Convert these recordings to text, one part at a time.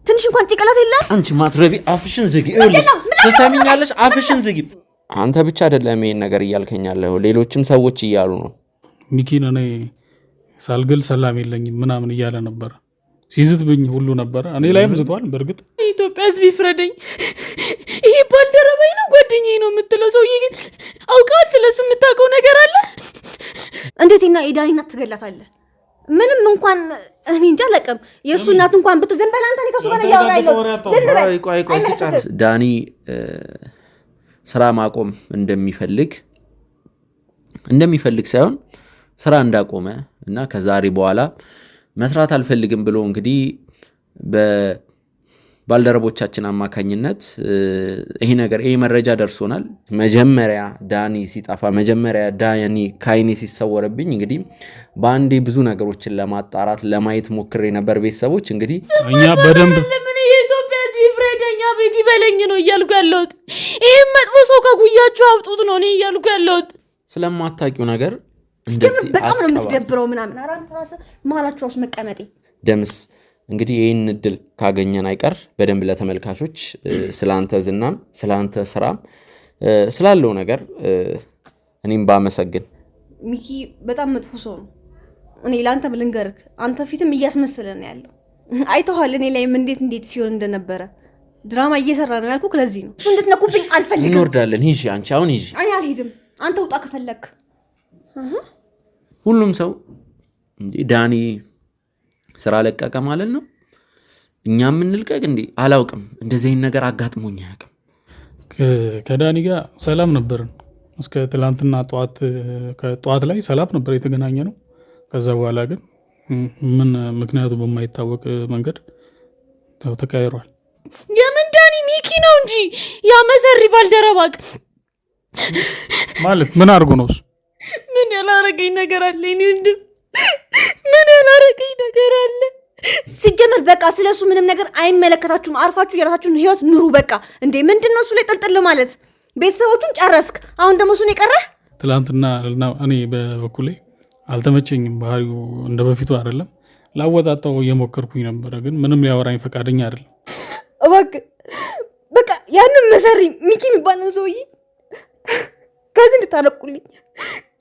ትንሽ እንኳን ጭንቅላት የለም። አንቺ ማትረቢ አፍሽን ዝጊ። ትሰሚኛለሽ? አፍሽን ዝጊ። አንተ ብቻ አይደለም ይሄን ነገር እያልከኛለሁ፣ ሌሎችም ሰዎች እያሉ ነው። ሚኪን እኔ ሳልገል ሰላም የለኝም ምናምን እያለ ነበር፣ ሲዝትብኝ ሁሉ ነበር። እኔ ላይም ዝቷል። በእርግጥ ኢትዮጵያ ሕዝብ ይፍረደኝ። ይሄ ባልደረባኝ ነው ጓደኛዬ ነው የምትለው ሰውዬ ግን አውቃት ስለሱ የምታውቀው ነገር አለ? እንዴትና ዳኒ እናት ትገላታለህ? ምንም እንኳን እኔ እንጃ ለቀም የእሱ እናት እንኳን ብትዘን በል አንተ ከሱ ጋር ያወራይለው ዝም በል። ቆይ ትጨርስ። ዳኒ ስራ ማቆም እንደሚፈልግ ሳይሆን ስራ እንዳቆመ እና ከዛሬ በኋላ መስራት አልፈልግም ብሎ እንግዲህ በባልደረቦቻችን አማካኝነት ይሄ መረጃ ደርሶናል። መጀመሪያ ዳኒ ሲጠፋ ዳኒ ካይኔ ሲሰወርብኝ እንግዲህ በአንዴ ብዙ ነገሮችን ለማጣራት ለማየት ሞክሬ ነበር። ቤተሰቦች እንግዲህ እኛ በደንብ ለምን የኢትዮጵያ ፍሬደኛ ቤት ይበለኝ ነው እያልኩ ያለሁት። ይሄ መጥፎ ሰው ከጉያችሁ አውጡት ነው እኔ እያልኩ ያለሁት። ስለማታውቂው ነገር እንደዚህ በጣም ነው የምትደብረው ምናምን አራንተ ራስ ማላችሁ ራስ መቀመጤ ደምስ እንግዲህ ይህን እድል ካገኘን አይቀር በደንብ ለተመልካቾች ስላንተ ዝናም ስላንተ ስራም ስላለው ነገር እኔም ባመሰግን። ሚኪ በጣም መጥፎ ሰው ነው። እኔ ላንተ ልንገርክ፣ አንተ ፊትም እያስመሰለን ያለው አይተዋል። እኔ ላይም እንዴት ሲሆን እንደነበረ ድራማ እየሰራ ነው ያልኩክ ለዚህ ነው። እሱ እንድትነኩብኝ አልፈልግም። እንወርዳለን። ሂጂ አንቺ አሁን ሂጂ። እኔ አልሄድም። አንተ ውጣ ከፈለክ። ሁሉም ሰው እንዴ ዳኒ ስራ ለቀቀ ማለት ነው። እኛም እንልቀቅ እንዴ? አላውቅም። እንደዚህ አይነት ነገር አጋጥሞኝ አያውቅም። ከዳኒ ጋር ሰላም ነበርን እስከ ትላንትና ጠዋት ላይ ሰላም ነበር የተገናኘ ነው። ከዛ በኋላ ግን ምን ምክንያቱ በማይታወቅ መንገድ ተቀያይሯል። የምን ዳኒ ሚኪ ነው እንጂ ያ መሰሪ ባልደረባቅ ማለት ምን አድርጎ ነው እሱ? ምን ያላረገኝ ነገር አለ? እኔ ወንድም ምን ያላረገኝ ነገር አለ? ሲጀመር በቃ ስለሱ ምንም ነገር አይመለከታችሁም። አርፋችሁ የራሳችሁን ህይወት ኑሩ። በቃ እንዴ ምንድነው እሱ ላይ ጠልጥል ማለት? ቤተሰቦቹን ጨረስክ፣ አሁን ደግሞ እሱን የቀረህ። ትላንትና እኔ በበኩሌ አልተመቸኝም። ባህሪው እንደ በፊቱ አይደለም። ላወጣጣው እየሞከርኩኝ ነበረ፣ ግን ምንም ሊያወራኝ ፈቃደኛ አይደለም። እባክህ በቃ ያንን መሰሪ ሚኪ የሚባለው ሰውዬ ከዚህ እንድታረቁልኝ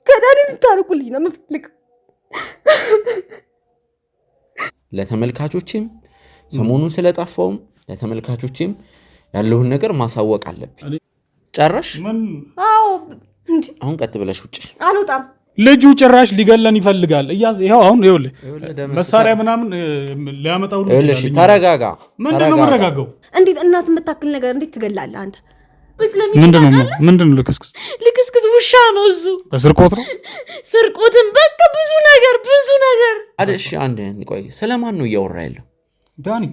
ከዳኒ እንድታረቁልኝ ነው የምፈልገው። ለተመልካቾችም ሰሞኑን ስለጠፋውም ለተመልካቾችም ያለውን ነገር ማሳወቅ አለብኝ። ጨረሽ? አዎ። አሁን ቀጥ ብለሽ ውጪ። አልወጣም። ልጁ ጭራሽ ሊገለን ይፈልጋል። ይኸው አሁን ይኸውልህ መሳሪያ ምናምን ሊያመጣ ሁሉ ይችላል። እሺ ተረጋጋ። ምንድነው መረጋጋው? እንዴት እናት የምታክል ነገር እንዴት ትገላለህ አንተ? ምንድነው ልክስክስ ውሻ ነው እሱ። በስርቆት ነው ስርቆትን በቃ ብዙ ነገር እሺ አንዴ ቆይ። ስለማን ነው እያወራ ያለው? ዳኒ።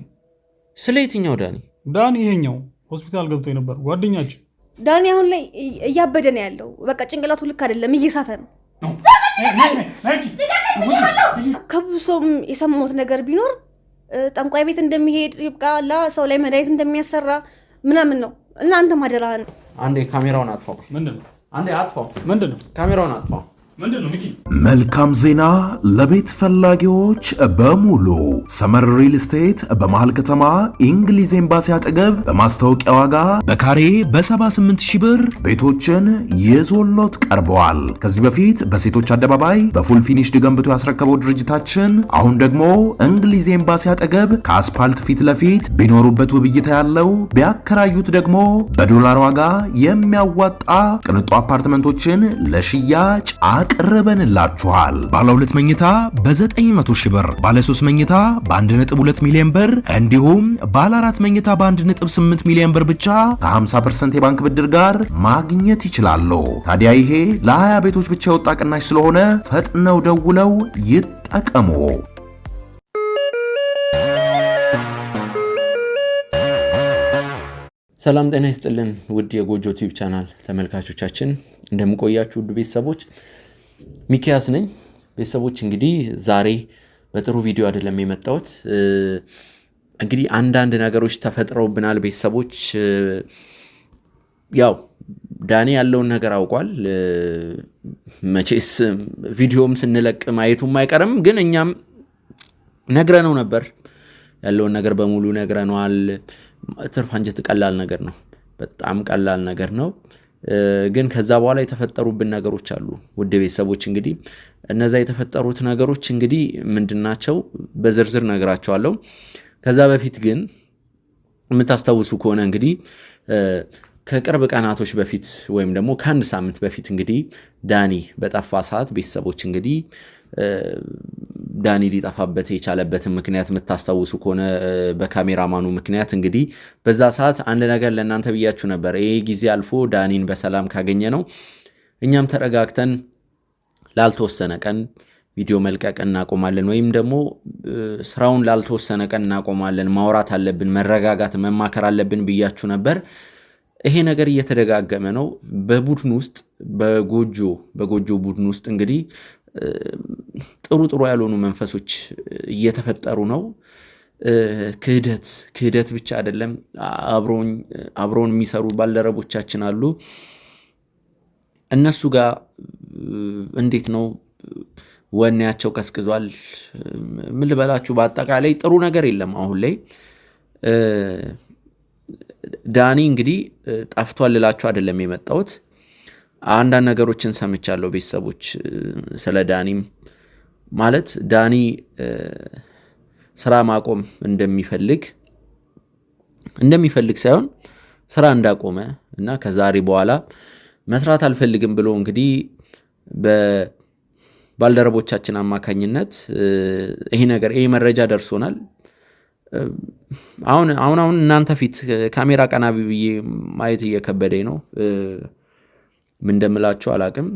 ስለ የትኛው ዳኒ? ዳኒ ይሄኛው ሆስፒታል ገብቶ የነበር ጓደኛችን ዳኒ አሁን ላይ እያበደ ነው ያለው። በቃ ጭንቅላቱ ልክ አይደለም፣ እየሳተ ነው። ከብዙ ሰውም የሰማሁት ነገር ቢኖር ጠንቋይ ቤት እንደሚሄድ ይብቃላ፣ ሰው ላይ መድኃኒት እንደሚያሰራ ምናምን ነው። እናንተ ማደራህን አንዴ ካሜራውን አጥፋው። ምንድነው? አንዴ አጥፋው። ምንድነው? ካሜራውን አጥፋው። ምንድነው? ሚኪ መልካም ዜና ለቤት ፈላጊዎች በሙሉ ሰመር ሪል ስቴት በመሃል ከተማ እንግሊዝ ኤምባሲ አጠገብ በማስታወቂያ ዋጋ በካሬ በ78,000 ብር ቤቶችን ይዞሎት ቀርበዋል። ከዚህ በፊት በሴቶች አደባባይ በፉል ፊኒሽድ ገንብቶ ያስረከበው ድርጅታችን አሁን ደግሞ እንግሊዝ ኤምባሲ አጠገብ ከአስፓልት ፊት ለፊት ቢኖሩበት ውብይታ ያለው ቢያከራዩት ደግሞ በዶላር ዋጋ የሚያዋጣ ቅንጡ አፓርትመንቶችን ለሽያጭ አቅርበንላችኋል። ባለ 2 መኝታ በ900,000 ብር፣ ባለ 3 መኝታ በ1.2 ሚሊዮን ብር እንዲሁም ባለ 4 መኝታ በ1.8 ሚሊዮን ብር ብቻ ከ50% የባንክ ብድር ጋር ማግኘት ይችላሉ። ታዲያ ይሄ ለ20 ቤቶች ብቻ የወጣ ቅናሽ ስለሆነ ፈጥነው ደውለው ይጠቀሙ። ሰላም ጤና ይስጥልን ውድ የጎጆ ቲዩብ ቻናል ተመልካቾቻችን፣ እንደምቆያችሁ ውድ ቤተሰቦች፣ ሚኪያስ ነኝ። ቤተሰቦች እንግዲህ ዛሬ በጥሩ ቪዲዮ አይደለም የመጣሁት። እንግዲህ አንዳንድ ነገሮች ተፈጥረውብናል ቤተሰቦች። ያው ዳኒ ያለውን ነገር አውቋል። መቼስ ቪዲዮም ስንለቅ ማየቱም አይቀርም፣ ግን እኛም ነግረነው ነበር ያለውን ነገር በሙሉ ነግረነዋል። ትርፍ አንጀት ቀላል ነገር ነው፣ በጣም ቀላል ነገር ነው። ግን ከዛ በኋላ የተፈጠሩብን ነገሮች አሉ ውድ ቤተሰቦች። እንግዲህ እነዛ የተፈጠሩት ነገሮች እንግዲህ ምንድናቸው በዝርዝር ነግራቸዋለሁ። ከዛ በፊት ግን የምታስታውሱ ከሆነ እንግዲህ ከቅርብ ቀናቶች በፊት ወይም ደግሞ ከአንድ ሳምንት በፊት እንግዲህ ዳኒ በጠፋ ሰዓት ቤተሰቦች እንግዲህ ዳኒ ሊጠፋበት የቻለበትን ምክንያት የምታስታውሱ ከሆነ በካሜራማኑ ምክንያት እንግዲህ በዛ ሰዓት አንድ ነገር ለእናንተ ብያችሁ ነበር። ይሄ ጊዜ አልፎ ዳኒን በሰላም ካገኘ ነው እኛም ተረጋግተን ላልተወሰነ ቀን ቪዲዮ መልቀቅ እናቆማለን፣ ወይም ደግሞ ስራውን ላልተወሰነ ቀን እናቆማለን፣ ማውራት አለብን፣ መረጋጋት መማከር አለብን ብያችሁ ነበር። ይሄ ነገር እየተደጋገመ ነው። በቡድን ውስጥ በጎጆ ቡድን ውስጥ እንግዲህ ጥሩ ያልሆኑ መንፈሶች እየተፈጠሩ ነው። ክህደት ብቻ አይደለም፣ አብሮን የሚሰሩ ባልደረቦቻችን አሉ። እነሱ ጋር እንዴት ነው ወኔያቸው ቀስቅዟል። ምን ልበላችሁ፣ በአጠቃላይ ጥሩ ነገር የለም አሁን ላይ። ዳኒ እንግዲህ ጠፍቷል ልላችሁ አይደለም የመጣሁት። አንዳንድ ነገሮችን ሰምቻለሁ ቤተሰቦች ስለ ዳኒም። ማለት ዳኒ ስራ ማቆም እንደሚፈልግ ሳይሆን ስራ እንዳቆመ እና ከዛሬ በኋላ መስራት አልፈልግም ብሎ እንግዲህ በባልደረቦቻችን አማካኝነት ይሄ መረጃ ደርሶናል። አሁን እናንተ ፊት ካሜራ ቀና ብዬ ማየት እየከበደኝ ነው። ምን እንደምላችሁ አላቅም።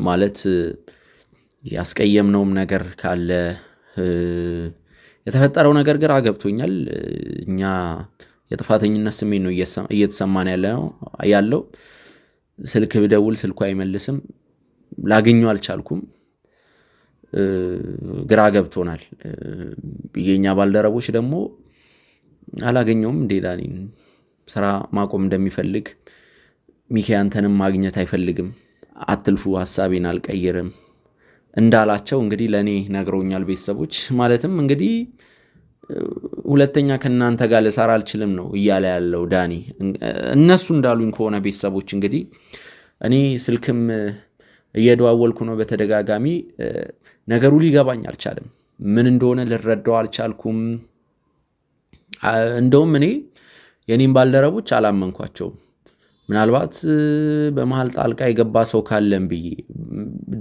ማለት ያስቀየምነውም ነገር ካለ የተፈጠረው ነገር ግራ ገብቶኛል። እኛ የጥፋተኝነት ስሜት ነው እየተሰማን ያለው። ስልክ ብደውል ስልኩ አይመልስም፣ ላገኘው አልቻልኩም። ግራ ገብቶናል። የኛ ባልደረቦች ደግሞ አላገኘውም እንዴ ዳኒን ስራ ማቆም እንደሚፈልግ ሚኪ አንተንም ማግኘት አይፈልግም፣ አትልፉ፣ ሐሳቤን አልቀይርም እንዳላቸው እንግዲህ ለኔ ነግሮኛል ቤተሰቦች። ማለትም እንግዲህ ሁለተኛ ከናንተ ጋር ልሰራ አልችልም ነው እያለ ያለው ዳኒ። እነሱ እንዳሉኝ ከሆነ ቤተሰቦች እንግዲህ እኔ ስልክም እየደዋወልኩ ነው በተደጋጋሚ። ነገሩ ሊገባኝ አልቻለም፣ ምን እንደሆነ ልረዳው አልቻልኩም። እንደውም እኔ የኔም ባልደረቦች አላመንኳቸውም። ምናልባት በመሃል ጣልቃ የገባ ሰው ካለም ብዬ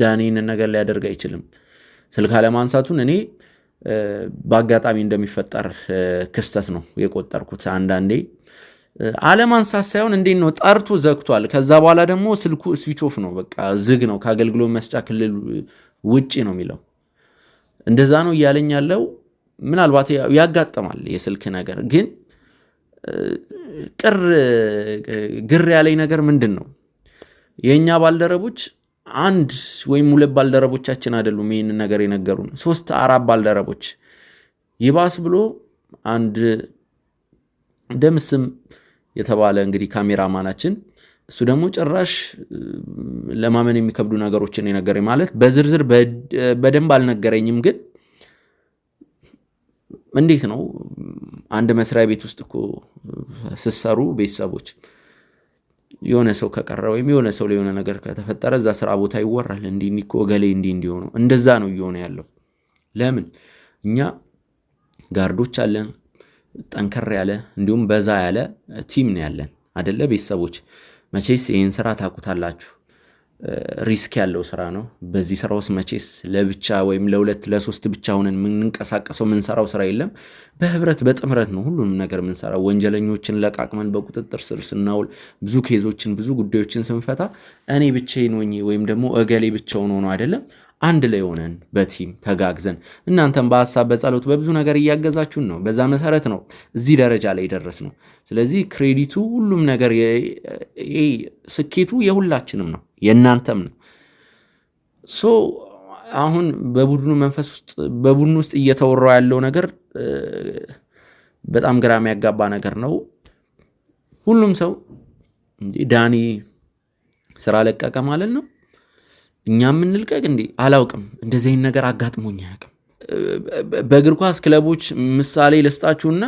ዳኒን ነገር ሊያደርግ አይችልም። ስልክ አለማንሳቱን እኔ በአጋጣሚ እንደሚፈጠር ክስተት ነው የቆጠርኩት። አንዳንዴ አለማንሳት ሳይሆን እንዴት ነው ጠርቶ ዘግቷል። ከዛ በኋላ ደግሞ ስልኩ ስዊች ኦፍ ነው፣ በቃ ዝግ ነው፣ ከአገልግሎት መስጫ ክልል ውጪ ነው የሚለው። እንደዛ ነው እያለኝ ያለው። ምናልባት ያጋጥማል የስልክ ነገር። ግን ግር ያለኝ ነገር ምንድን ነው፣ የእኛ ባልደረቦች አንድ ወይም ሁለት ባልደረቦቻችን አይደሉም ይህንን ነገር የነገሩን፣ 3-4 ባልደረቦች። ይባስ ብሎ አንድ ደምስም የተባለ እንግዲህ ካሜራማናችን፣ እሱ ደግሞ ጭራሽ ለማመን የሚከብዱ ነገሮችን የነገረኝ። ማለት በዝርዝር በደንብ አልነገረኝም፣ ግን እንዴት ነው አንድ መስሪያ ቤት ውስጥ እኮ ስሰሩ ቤተሰቦች የሆነ ሰው ከቀረ ወይም የሆነ ሰው ላይ የሆነ ነገር ከተፈጠረ እዛ ስራ ቦታ ይወራል። እንዲህ እኮ ገሌ እንዲሆኑ፣ እንደዛ ነው እየሆነ ያለው። ለምን እኛ ጋርዶች አለን፣ ጠንከር ያለ እንዲሁም በዛ ያለ ቲም ነው ያለን አይደለ ቤተሰቦች። መቼስ ይህን ስራ ታውቁታላችሁ፣ ሪስክ ያለው ስራ ነው። በዚህ ስራ ውስጥ መቼስ ለብቻ ወይም ለ2-3 ብቻ ሆነን የምንንቀሳቀሰው የምንሰራው ስራ የለም። በህብረት በጥምረት ነው ሁሉንም ነገር የምንሰራው። ወንጀለኞችን ለቃቅመን በቁጥጥር ስር ስናውል፣ ብዙ ኬዞችን ብዙ ጉዳዮችን ስንፈታ እኔ ብቻዬን ሆኜ ወይም ደግሞ እገሌ ብቻውን ሆኖ አይደለም፣ አንድ ላይ ሆነን በቲም ተጋግዘን፣ እናንተም በሐሳብ በጸሎት በብዙ ነገር እያገዛችሁን ነው። በዛ መሰረት ነው እዚህ ደረጃ ላይ ደረስ ነው። ስለዚህ ክሬዲቱ ሁሉም ነገር ስኬቱ የሁላችንም ነው፣ የእናንተም ነው። አሁን በቡድኑ መንፈስ ውስጥ በቡድኑ ውስጥ እየተወራው ያለው ነገር በጣም ግራ የሚያጋባ ነገር ነው። ሁሉም ሰው ዳኒ ስራ ለቀቀ ማለት ነው እኛ ምን ልቀቅ እንዴ? አላውቅም። እንደዚህ ነገር አጋጥሞኝ አያውቅም። በእግር ኳስ ክለቦች ምሳሌ ልስጣችሁና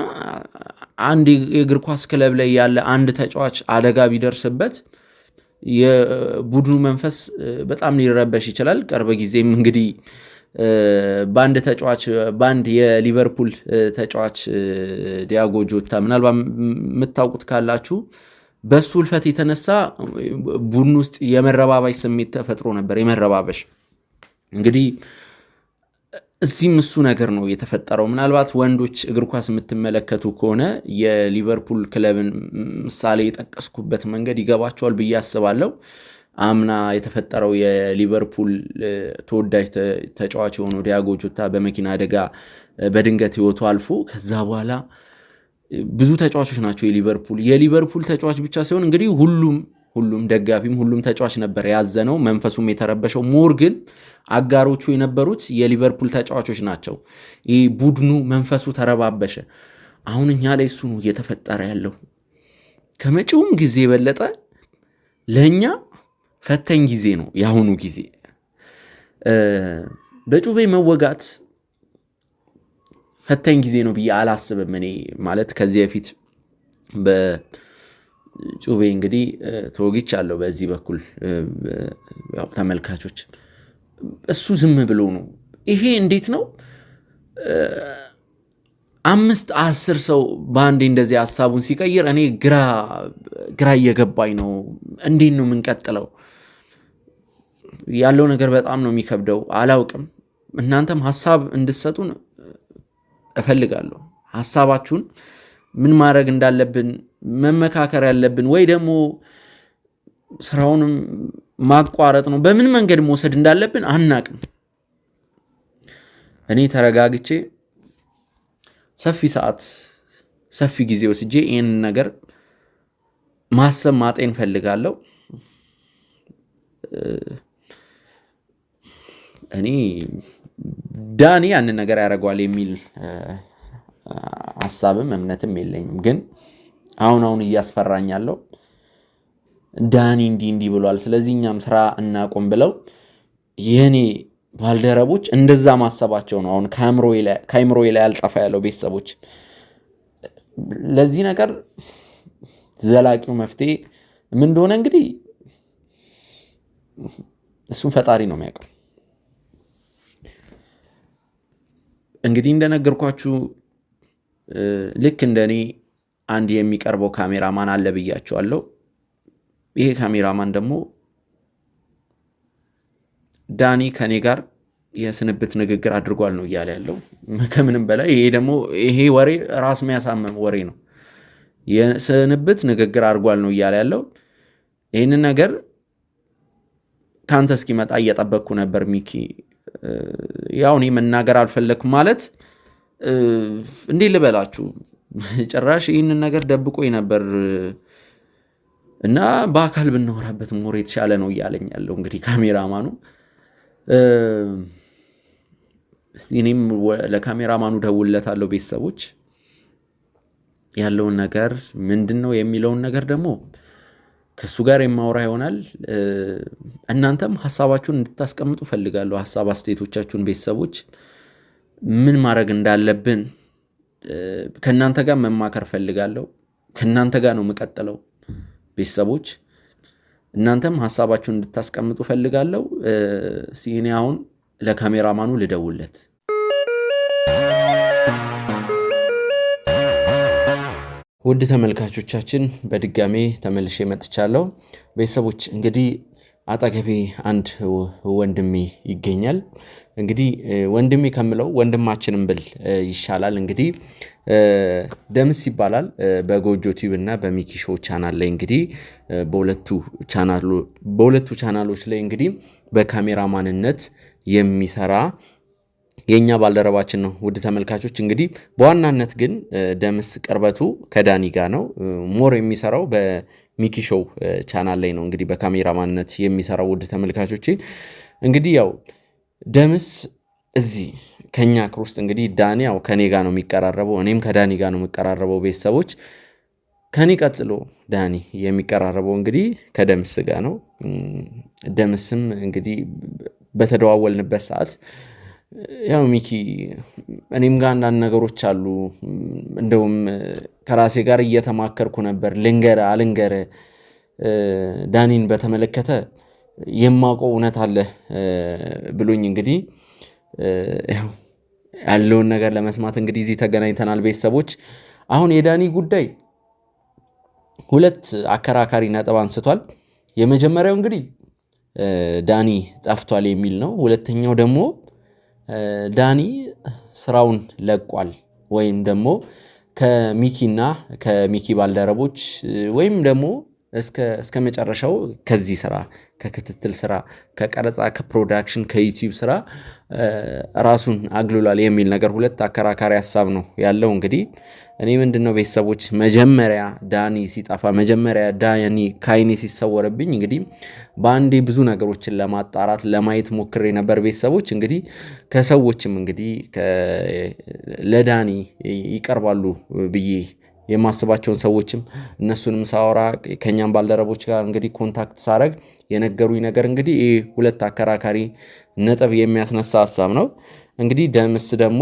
አንድ የእግር ኳስ ክለብ ላይ ያለ አንድ ተጫዋች አደጋ ቢደርስበት የቡድኑ መንፈስ በጣም ሊረበሽ ይችላል። ቅርብ ጊዜም እንግዲህ በአንድ የሊቨርፑል ተጫዋች ዲያጎ ጆታ ምናልባት የምታውቁት ካላችሁ በሱ ህልፈት የተነሳ ቡድን ውስጥ የመረባበሽ ስሜት ተፈጥሮ ነበር። የመረባበሽ እንግዲህ እዚህም እሱ ነገር ነው የተፈጠረው። ምናልባት ወንዶች እግር ኳስ የምትመለከቱ ከሆነ የሊቨርፑል ክለብን ምሳሌ የጠቀስኩበት መንገድ ይገባቸዋል ብዬ አስባለሁ። አምና የተፈጠረው የሊቨርፑል ተወዳጅ ተጫዋች የሆነው ዲያጎ ጆታ በመኪና አደጋ በድንገት ህይወቱ አልፎ ከዛ በኋላ ብዙ ተጫዋቾች ናቸው የሊቨርፑል ተጫዋች ብቻ ሳይሆን እንግዲህ ሁሉም ደጋፊም ሁሉም ተጫዋች ነበር ያዘነው፣ መንፈሱም የተረበሸው። ሞር ግን አጋሮቹ የነበሩት የሊቨርፑል ተጫዋቾች ናቸው። ይህ ቡድኑ መንፈሱ ተረባበሸ። አሁን እኛ ላይ እሱ ነው እየተፈጠረ ያለው። ከመጪውም ጊዜ የበለጠ ለእኛ ፈተኝ ጊዜ ነው የአሁኑ ጊዜ። በጩቤ መወጋት ፈተኝ ጊዜ ነው ብዬ አላስብም እኔ። ማለት ከዚህ በፊት ጩቤ እንግዲህ ተወግቻለሁ በዚህ በኩል ያው ተመልካቾች እሱ ዝም ብሎ ነው። ይሄ እንዴት ነው 5-10 ሰው በአንዴ እንደዚህ ሐሳቡን ሲቀይር እኔ ግራ እየገባኝ ነው። እንዴት ነው የምንቀጥለው? ያለው ነገር በጣም ነው የሚከብደው። አላውቅም። እናንተም ሐሳብ እንድትሰጡን እፈልጋለሁ። ሐሳባችሁን ምን ማድረግ እንዳለብን መመካከር ያለብን ወይ ደግሞ ስራውንም ማቋረጥ ነው፣ በምን መንገድ መውሰድ እንዳለብን አናቅም። እኔ ተረጋግቼ ሰፊ ጊዜ ወስጄ ይህን ነገር ማሰብ ማጤን ፈልጋለሁ። እኔ ዳኒ ያንን ነገር ያደርገዋል የሚል ሐሳብም እምነትም የለኝም። ግን አሁን እያስፈራኛለሁ። ዳኒ እንዲህ ብሏል፣ ስለዚህ እኛም ስራ እናቆም ብለው የኔ ባልደረቦች እንደዛ ማሰባቸው ነው አሁን ከአይምሮዬ ላይ አልጠፋ ያለው። ቤተሰቦች ለዚህ ነገር ዘላቂው መፍትሄ ምን እንደሆነ እንግዲህ እሱን ፈጣሪ ነው የሚያውቀው። እንግዲህ እንደነገርኳችሁ ልክ እንደኔ አንድ የሚቀርበው ካሜራማን አለ ብያቸዋለሁ። ይሄ ካሜራማን ደግሞ ዳኒ ከኔ ጋር የስንብት ንግግር አድርጓል ነው እያለ ያለው። ከምንም በላይ ይሄ ወሬ ራስ የሚያሳመም ወሬ ነው። የስንብት ንግግር አድርጓል ነው እያለ ያለው። ይህንን ነገር ካንተ እስኪመጣ እየጠበቅኩ ነበር ሚኪ። ያው እኔ መናገር አልፈለኩም ማለት እንዴ ልበላችሁ፣ ጭራሽ ይህንን ነገር ደብቆኝ ነበር እና በአካል ብናወራበት ሞር የተሻለ ነው እያለኝ ያለው እንግዲህ ካሜራማኑ። እኔም ለካሜራማኑ ደውለታለሁ። ቤተሰቦች ያለውን ነገር ምንድነው የሚለውን ነገር ደግሞ ከሱ ጋር የማወራ ይሆናል። እናንተም ሐሳባችሁን እንድታስቀምጡ ፈልጋለሁ። ሐሳብ አስተያየቶቻችሁን ቤተሰቦች ምን ማድረግ እንዳለብን ከእናንተ ጋር መማከር ፈልጋለሁ። ከእናንተ ጋር ነው የምቀጥለው። ቤተሰቦች እናንተም ሐሳባችሁን እንድታስቀምጡ ፈልጋለሁ። እኔ አሁን ለካሜራማኑ ልደውለት። ውድ ተመልካቾቻችን በድጋሜ ተመልሼ መጥቻለሁ። ቤተሰቦች እንግዲህ አጠገቤ አንድ ወንድሜ ይገኛል። እንግዲህ ወንድሜ ከምለው ወንድማችንም ብል ይሻላል። እንግዲህ ደምስ ይባላል። በጎጆ ቲዩብ እና በሚኪ ሾው ቻናል ላይ እንግዲህ በሁለቱ ቻናሎች ላይ እንግዲህ በካሜራማንነት የሚሰራ የኛ ባልደረባችን ነው። ውድ ተመልካቾች እንግዲህ በዋናነት ግን ደምስ ቅርበቱ ከዳኒ ጋር ነው። ሞር የሚሰራው በሚኪ ሾው ቻናል ላይ ነው እንግዲህ በካሜራማንነት የሚሰራው። ውድ ተመልካቾቼ እንግዲህ ያው ደምስ እዚህ ከኛ ክሩ ውስጥ እንግዲህ ዳኒ ያው ከኔ ጋር ነው የሚቀራረበው፣ እኔም ከዳኒ ጋር ነው የሚቀራረበው። ቤተሰቦች ከኔ ቀጥሎ ዳኒ የሚቀራረበው እንግዲህ ከደምስ ጋር ነው። ደምስም እንግዲህ በተደዋወልንበት ሰዓት ያው ሚኪ እኔም ጋር አንዳንድ ነገሮች አሉ እንደውም ከራሴ ጋር እየተማከርኩ ነበር አልንገር ዳኒን በተመለከተ የማውቀው እውነት አለ ብሎኝ እንግዲህ ያለውን ነገር ለመስማት እንግዲህ እዚህ ተገናኝተናል ቤተሰቦች አሁን የዳኒ ጉዳይ ሁለት አከራካሪ ነጥብ አንስቷል የመጀመሪያው እንግዲህ ዳኒ ጠፍቷል የሚል ነው ሁለተኛው ደግሞ ዳኒ ስራውን ለቋል ወይም ደግሞ ከሚኪና ከሚኪ ባልደረቦች ወይም ደግሞ እስከ መጨረሻው ከዚህ ስራ ከክትትል ስራ ከቀረጻ ከፕሮዳክሽን ከዩቲዩብ ስራ ራሱን አግልሏል የሚል ነገር ሁለት አከራካሪ ሐሳብ ነው ያለው እንግዲህ እኔ ምንድነው ቤተሰቦች መጀመሪያ ዳኒ ሲጣፋ መጀመሪያ ዳኒ ካይኔ ሲሰወርብኝ እንግዲህ በአንዴ ብዙ ነገሮችን ለማጣራት ለማየት ሞክሬ ነበር ቤተሰቦች እንግዲህ ከሰዎችም እንግዲህ ለዳኒ ይቀርባሉ ብዬ የማስባቸውን ሰዎችም እነሱንም ሳወራ ከኛም ባልደረቦች ጋር እንግዲህ ኮንታክት ሳረግ የነገሩኝ ነገር እንግዲህ ሁለት አከራካሪ ነጥብ የሚያስነሳ ሐሳብ ነው እንግዲህ ደምስ ደግሞ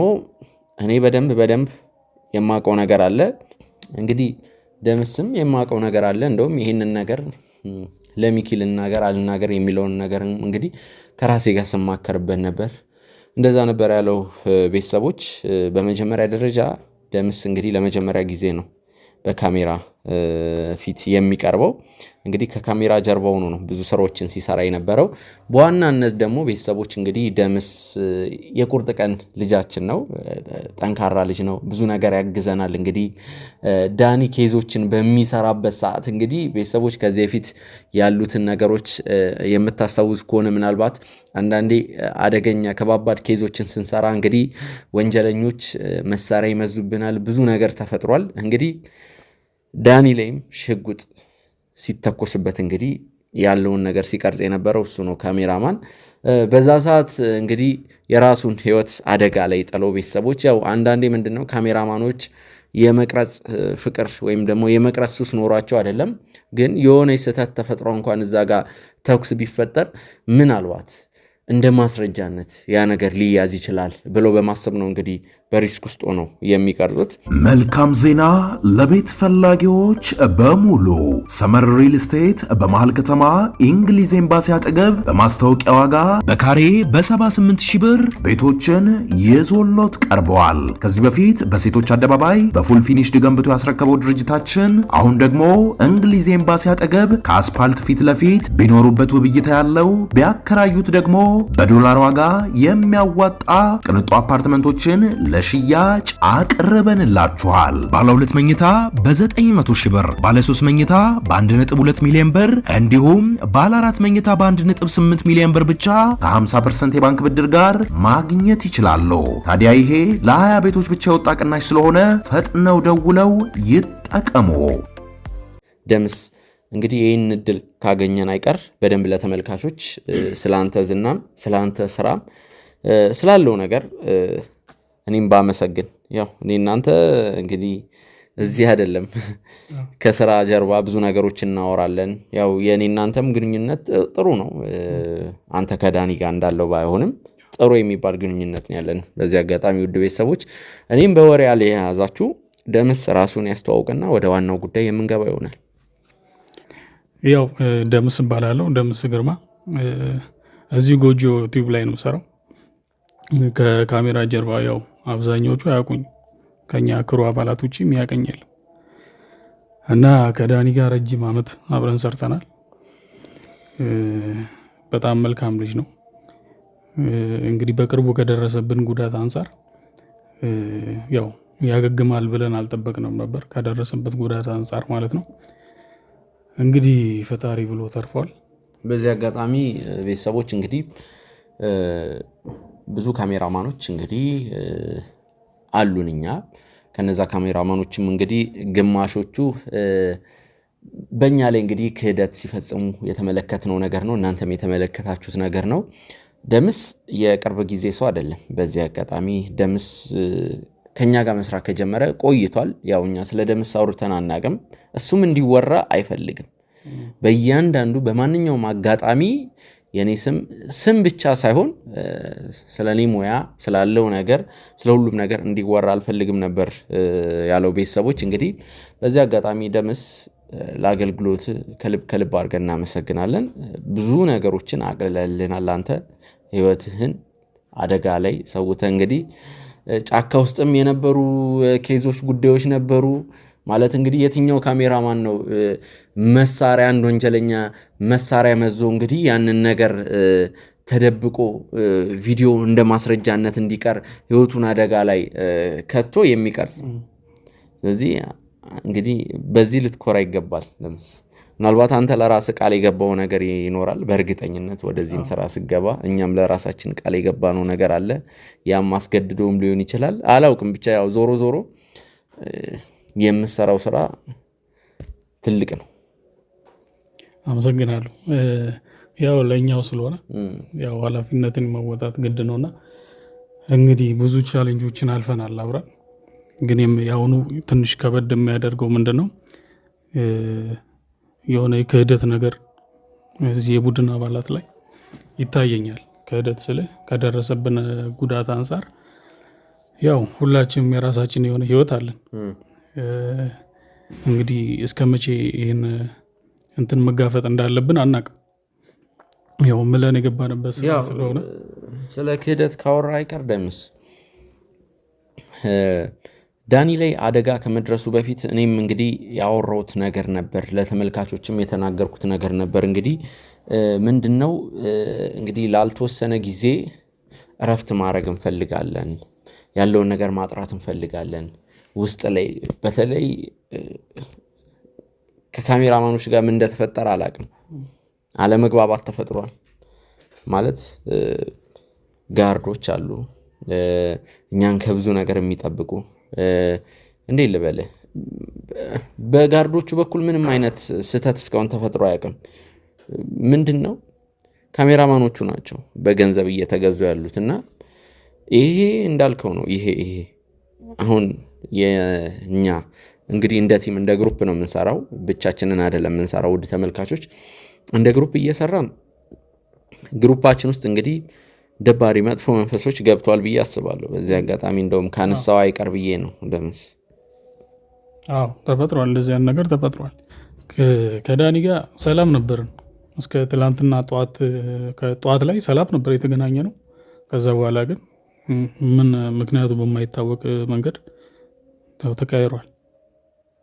እኔ በደንብ የማውቀው ነገር አለ እንግዲህ ደምስም የማውቀው ነገር አለ እንደውም ይሄንን ነገር ለሚኪ አልናገር የሚለውን ነገር እንግዲህ ከራሴ ጋር ስማከርበት ነበር እንደዛ ነበር ያለው ቤተሰቦች በመጀመሪያ ደረጃ ደምስ እንግዲህ ለመጀመሪያ ጊዜ ነው በካሜራ ፊት የሚቀርበው እንግዲህ ከካሜራ ጀርባው ነው ብዙ ስራዎችን ሲሰራ የነበረው በዋናነት ደግሞ ቤተሰቦች እንግዲህ ደምስ የቁርጥ ቀን ልጃችን ነው ጠንካራ ልጅ ነው ብዙ ነገር ያግዘናል እንግዲህ ዳኒ ኬዞችን በሚሰራበት ሰዓት እንግዲህ ቤተሰቦች ከዚህ በፊት ያሉትን ነገሮች የምታስታውሱ ከሆነ ምናልባት አንዳንዴ አደገኛ ከባባድ ኬዞችን ስንሰራ እንግዲህ ወንጀለኞች መሳሪያ ይመዙብናል ብዙ ነገር ተፈጥሯል እንግዲህ ዳኒ ላይም ሽጉጥ ሲተኮስበት እንግዲህ ያለውን ነገር ሲቀርጽ የነበረው እሱ ነው ካሜራማን በዛ ሰዓት እንግዲህ የራሱን ህይወት አደጋ ላይ ጥለው ቤተሰቦች ያው አንዳንዴ ምንድነው ካሜራማኖች የመቅረጽ ፍቅር ወይም ደግሞ የመቅረጽ ሱስ ኖሯቸው አይደለም ግን የሆነ ስህተት ተፈጥሮ እንኳን እዛ ጋር ተኩስ ቢፈጠር ምናልባት እንደ ማስረጃነት ያ ነገር ሊያዝ ይችላል ብሎ በማሰብ ነው እንግዲህ በሪስክ ውስጥ ሆነው የሚቀርጹት መልካም ዜና ለቤት ፈላጊዎች በሙሉ ሰመር ሪል ስቴት በመሃል ከተማ እንግሊዝ ኤምባሲ አጠገብ በማስታወቂያ ዋጋ በካሬ በ78000 ብር ቤቶችን ይዞሎት ቀርበዋል ከዚህ በፊት በሴቶች አደባባይ በፉል ፊኒሽድ ገንብቶ ያስረከበው ድርጅታችን አሁን ደግሞ እንግሊዝ ኤምባሲ አጠገብ ከአስፓልት ፊት ለፊት ቢኖሩበት ውብይታ ያለው ቢያከራዩት ደግሞ በዶላር ዋጋ የሚያዋጣ ቅንጡ አፓርትመንቶችን ለሽያጭ አቅርበንላችኋል ባለ 2 መኝታ በ900,000 ብር ባለ 3 መኝታ በ1.2 ሚሊዮን ብር እንዲሁም ባለ 4 መኝታ በ1.8 ሚሊዮን ብር ብቻ ከ50% የባንክ ብድር ጋር ማግኘት ይችላሉ ታዲያ ይሄ ለ20 ቤቶች ብቻ የወጣ ቅናሽ ስለሆነ ፈጥነው ደውለው ይጠቀሙ ደምስ እንግዲህ ይህን እድል ካገኘን አይቀር በደንብ ለተመልካቾች ስላንተ ዝናም ስላንተ ስራም ስላለው ነገር እኔም ባመሰግን ያው እኔ እናንተ እንግዲህ እዚህ አይደለም ከስራ ጀርባ ብዙ ነገሮች እናወራለን ያው የኔ እናንተም ግንኙነት ጥሩ ነው አንተ ከዳኒ ጋር እንዳለው ባይሆንም ጥሩ የሚባል ግንኙነት ነው ያለን በዚህ አጋጣሚ ውድ ቤተሰቦች እኔም በወሬ ያለ ያዛችሁ ደምስ ራሱን ያስተዋውቅና ወደ ዋናው ጉዳይ የምንገባ ይሆናል ያው ደምስ ባላለው ደምስ ግርማ እዚህ ጎጆ ቲዩብ ላይ ነው ሰራው ከካሜራ ጀርባ ያው አብዛኞቹ ያቁኝ ከኛ ክሩ አባላት ውጪ የሚያቀኛል እና ከዳኒ ጋር ረጅም አመት አብረን ሰርተናል በጣም መልካም ልጅ ነው እንግዲህ በቅርቡ ከደረሰብን ጉዳት አንፃር ያው ያገግማል ብለን አልጠበቅንም ነበር ከደረሰበት ጉዳት አንፃር ማለት ነው እንግዲህ ፈጣሪ ብሎ ተርፏል በዚህ አጋጣሚ ቤተሰቦች እንግዲህ ብዙ ካሜራማኖች እንግዲህ አሉንኛ ከነዛ ካሜራማኖችም እንግዲህ ግማሾቹ በእኛ ላይ እንግዲህ ክህደት ሲፈጽሙ የተመለከትነው ነገር ነው እናንተም የተመለከታችሁት ነገር ነው ደምስ የቅርብ ጊዜ ሰው አይደለም በዚህ አጋጣሚ ደምስ ከኛ ጋር መስራት ከጀመረ ቆይቷል ያው እኛ ስለ ደምስ አውርተን አናቅም እሱም እንዲወራ አይፈልግም በእያንዳንዱ በማንኛውም አጋጣሚ የኔ ስም ብቻ ሳይሆን ስለ እኔ ሙያ ስላለው ነገር ስለ ሁሉም ነገር እንዲወራ አልፈልግም ነበር ያለው ቤተሰቦች። እንግዲህ በዚህ አጋጣሚ ደምስ ለአገልግሎት ከልብ አድርገን እናመሰግናለን። ብዙ ነገሮችን አቅልለልናል። አንተ ህይወትህን አደጋ ላይ ሰውተህ እንግዲህ ጫካ ውስጥም የነበሩ ኬዞች ጉዳዮች ነበሩ። ማለት እንግዲህ የትኛው ካሜራማን ነው መሳሪያ አንድ ወንጀለኛ መሳሪያ መዞ እንግዲህ ያንን ነገር ተደብቆ ቪዲዮ እንደ ማስረጃነት እንዲቀር ህይወቱን አደጋ ላይ ከቶ የሚቀርጽ? ስለዚህ እንግዲህ በዚህ ልትኮራ ይገባል። ምናልባት አንተ ለራስህ ቃል የገባው ነገር ይኖራል። በእርግጠኝነት ወደዚህም ስራ ስገባ እኛም ለራሳችን ቃል የገባነው ነገር አለ። ያም አስገድዶም ሊሆን ይችላል፣ አላውቅም። ብቻ ያው ዞሮ ዞሮ የምሰራው ስራ ትልቅ ነው። አመሰግናለሁ። ያው ለኛው ስለሆነ ያው ኃላፊነትን መወጣት ግድ ነውና እንግዲህ ብዙ ቻሌንጆችን አልፈናል አብረን። ግን ያውኑ ትንሽ ከበድ የሚያደርገው ምንድነው የሆነ የክህደት ነገር እዚህ የቡድን አባላት ላይ ይታየኛል። ክህደት ስለ ከደረሰብን ጉዳት አንፃር ያው ሁላችንም የራሳችን የሆነ ህይወት አለን። እንግዲህ እስከመቼ ይሄን እንትን መጋፈጥ እንዳለብን አናውቅም። ያው ምለን የገባንበት ስለሆነ ስለ ክህደት ካወራ አይቀር ደምስ ዳኒ ላይ አደጋ ከመድረሱ በፊት እኔም እንግዲህ ያወራሁት ነገር ነበር፣ ለተመልካቾችም የተናገርኩት ነገር ነበር። እንግዲህ ምንድነው እንግዲህ ላልተወሰነ ጊዜ እረፍት ማድረግ እንፈልጋለን፣ ያለውን ነገር ማጥራት እንፈልጋለን። ውስጥ ላይ በተለይ ከካሜራማኖች ጋር ምን እንደተፈጠረ አላውቅም። አለመግባባት ተፈጥሯል። ማለት ጋርዶች አሉ እኛን ከብዙ ነገር የሚጠብቁ። እንዴ ልበልህ፣ በጋርዶቹ በኩል ምንም አይነት ስህተት እስካሁን ተፈጥሮ አያውቅም። ምንድነው ካሜራማኖቹ ናቸው በገንዘብ እየተገዙ ያሉትና ይሄ እንዳልከው ነው። ይሄ አሁን የኛ እንግዲህ እንደ ቲም እንደ ግሩፕ ነው የምንሰራው፣ ብቻችንን አይደለም የምንሰራው። ውድ ተመልካቾች እንደ ግሩፕ እየሰራን ግሩፓችን ውስጥ እንግዲህ ደባሪ መጥፎ መንፈሶች ገብቷል ብዬ አስባለሁ። በዚህ አጋጣሚ እንደውም ካነሳው አይቀር ብዬ ነው ደምስ። ተፈጥሯል፣ እንደዚህ አይነት ነገር ተፈጥሯል። ከዳኒ ጋር ሰላም ነበርን እስከ ትላንትና ጠዋት ላይ ሰላም ነበር የተገናኘ ነው። ከዛ በኋላ ግን ምን ምክንያቱ በማይታወቅ መንገድ ተቀያይሯል።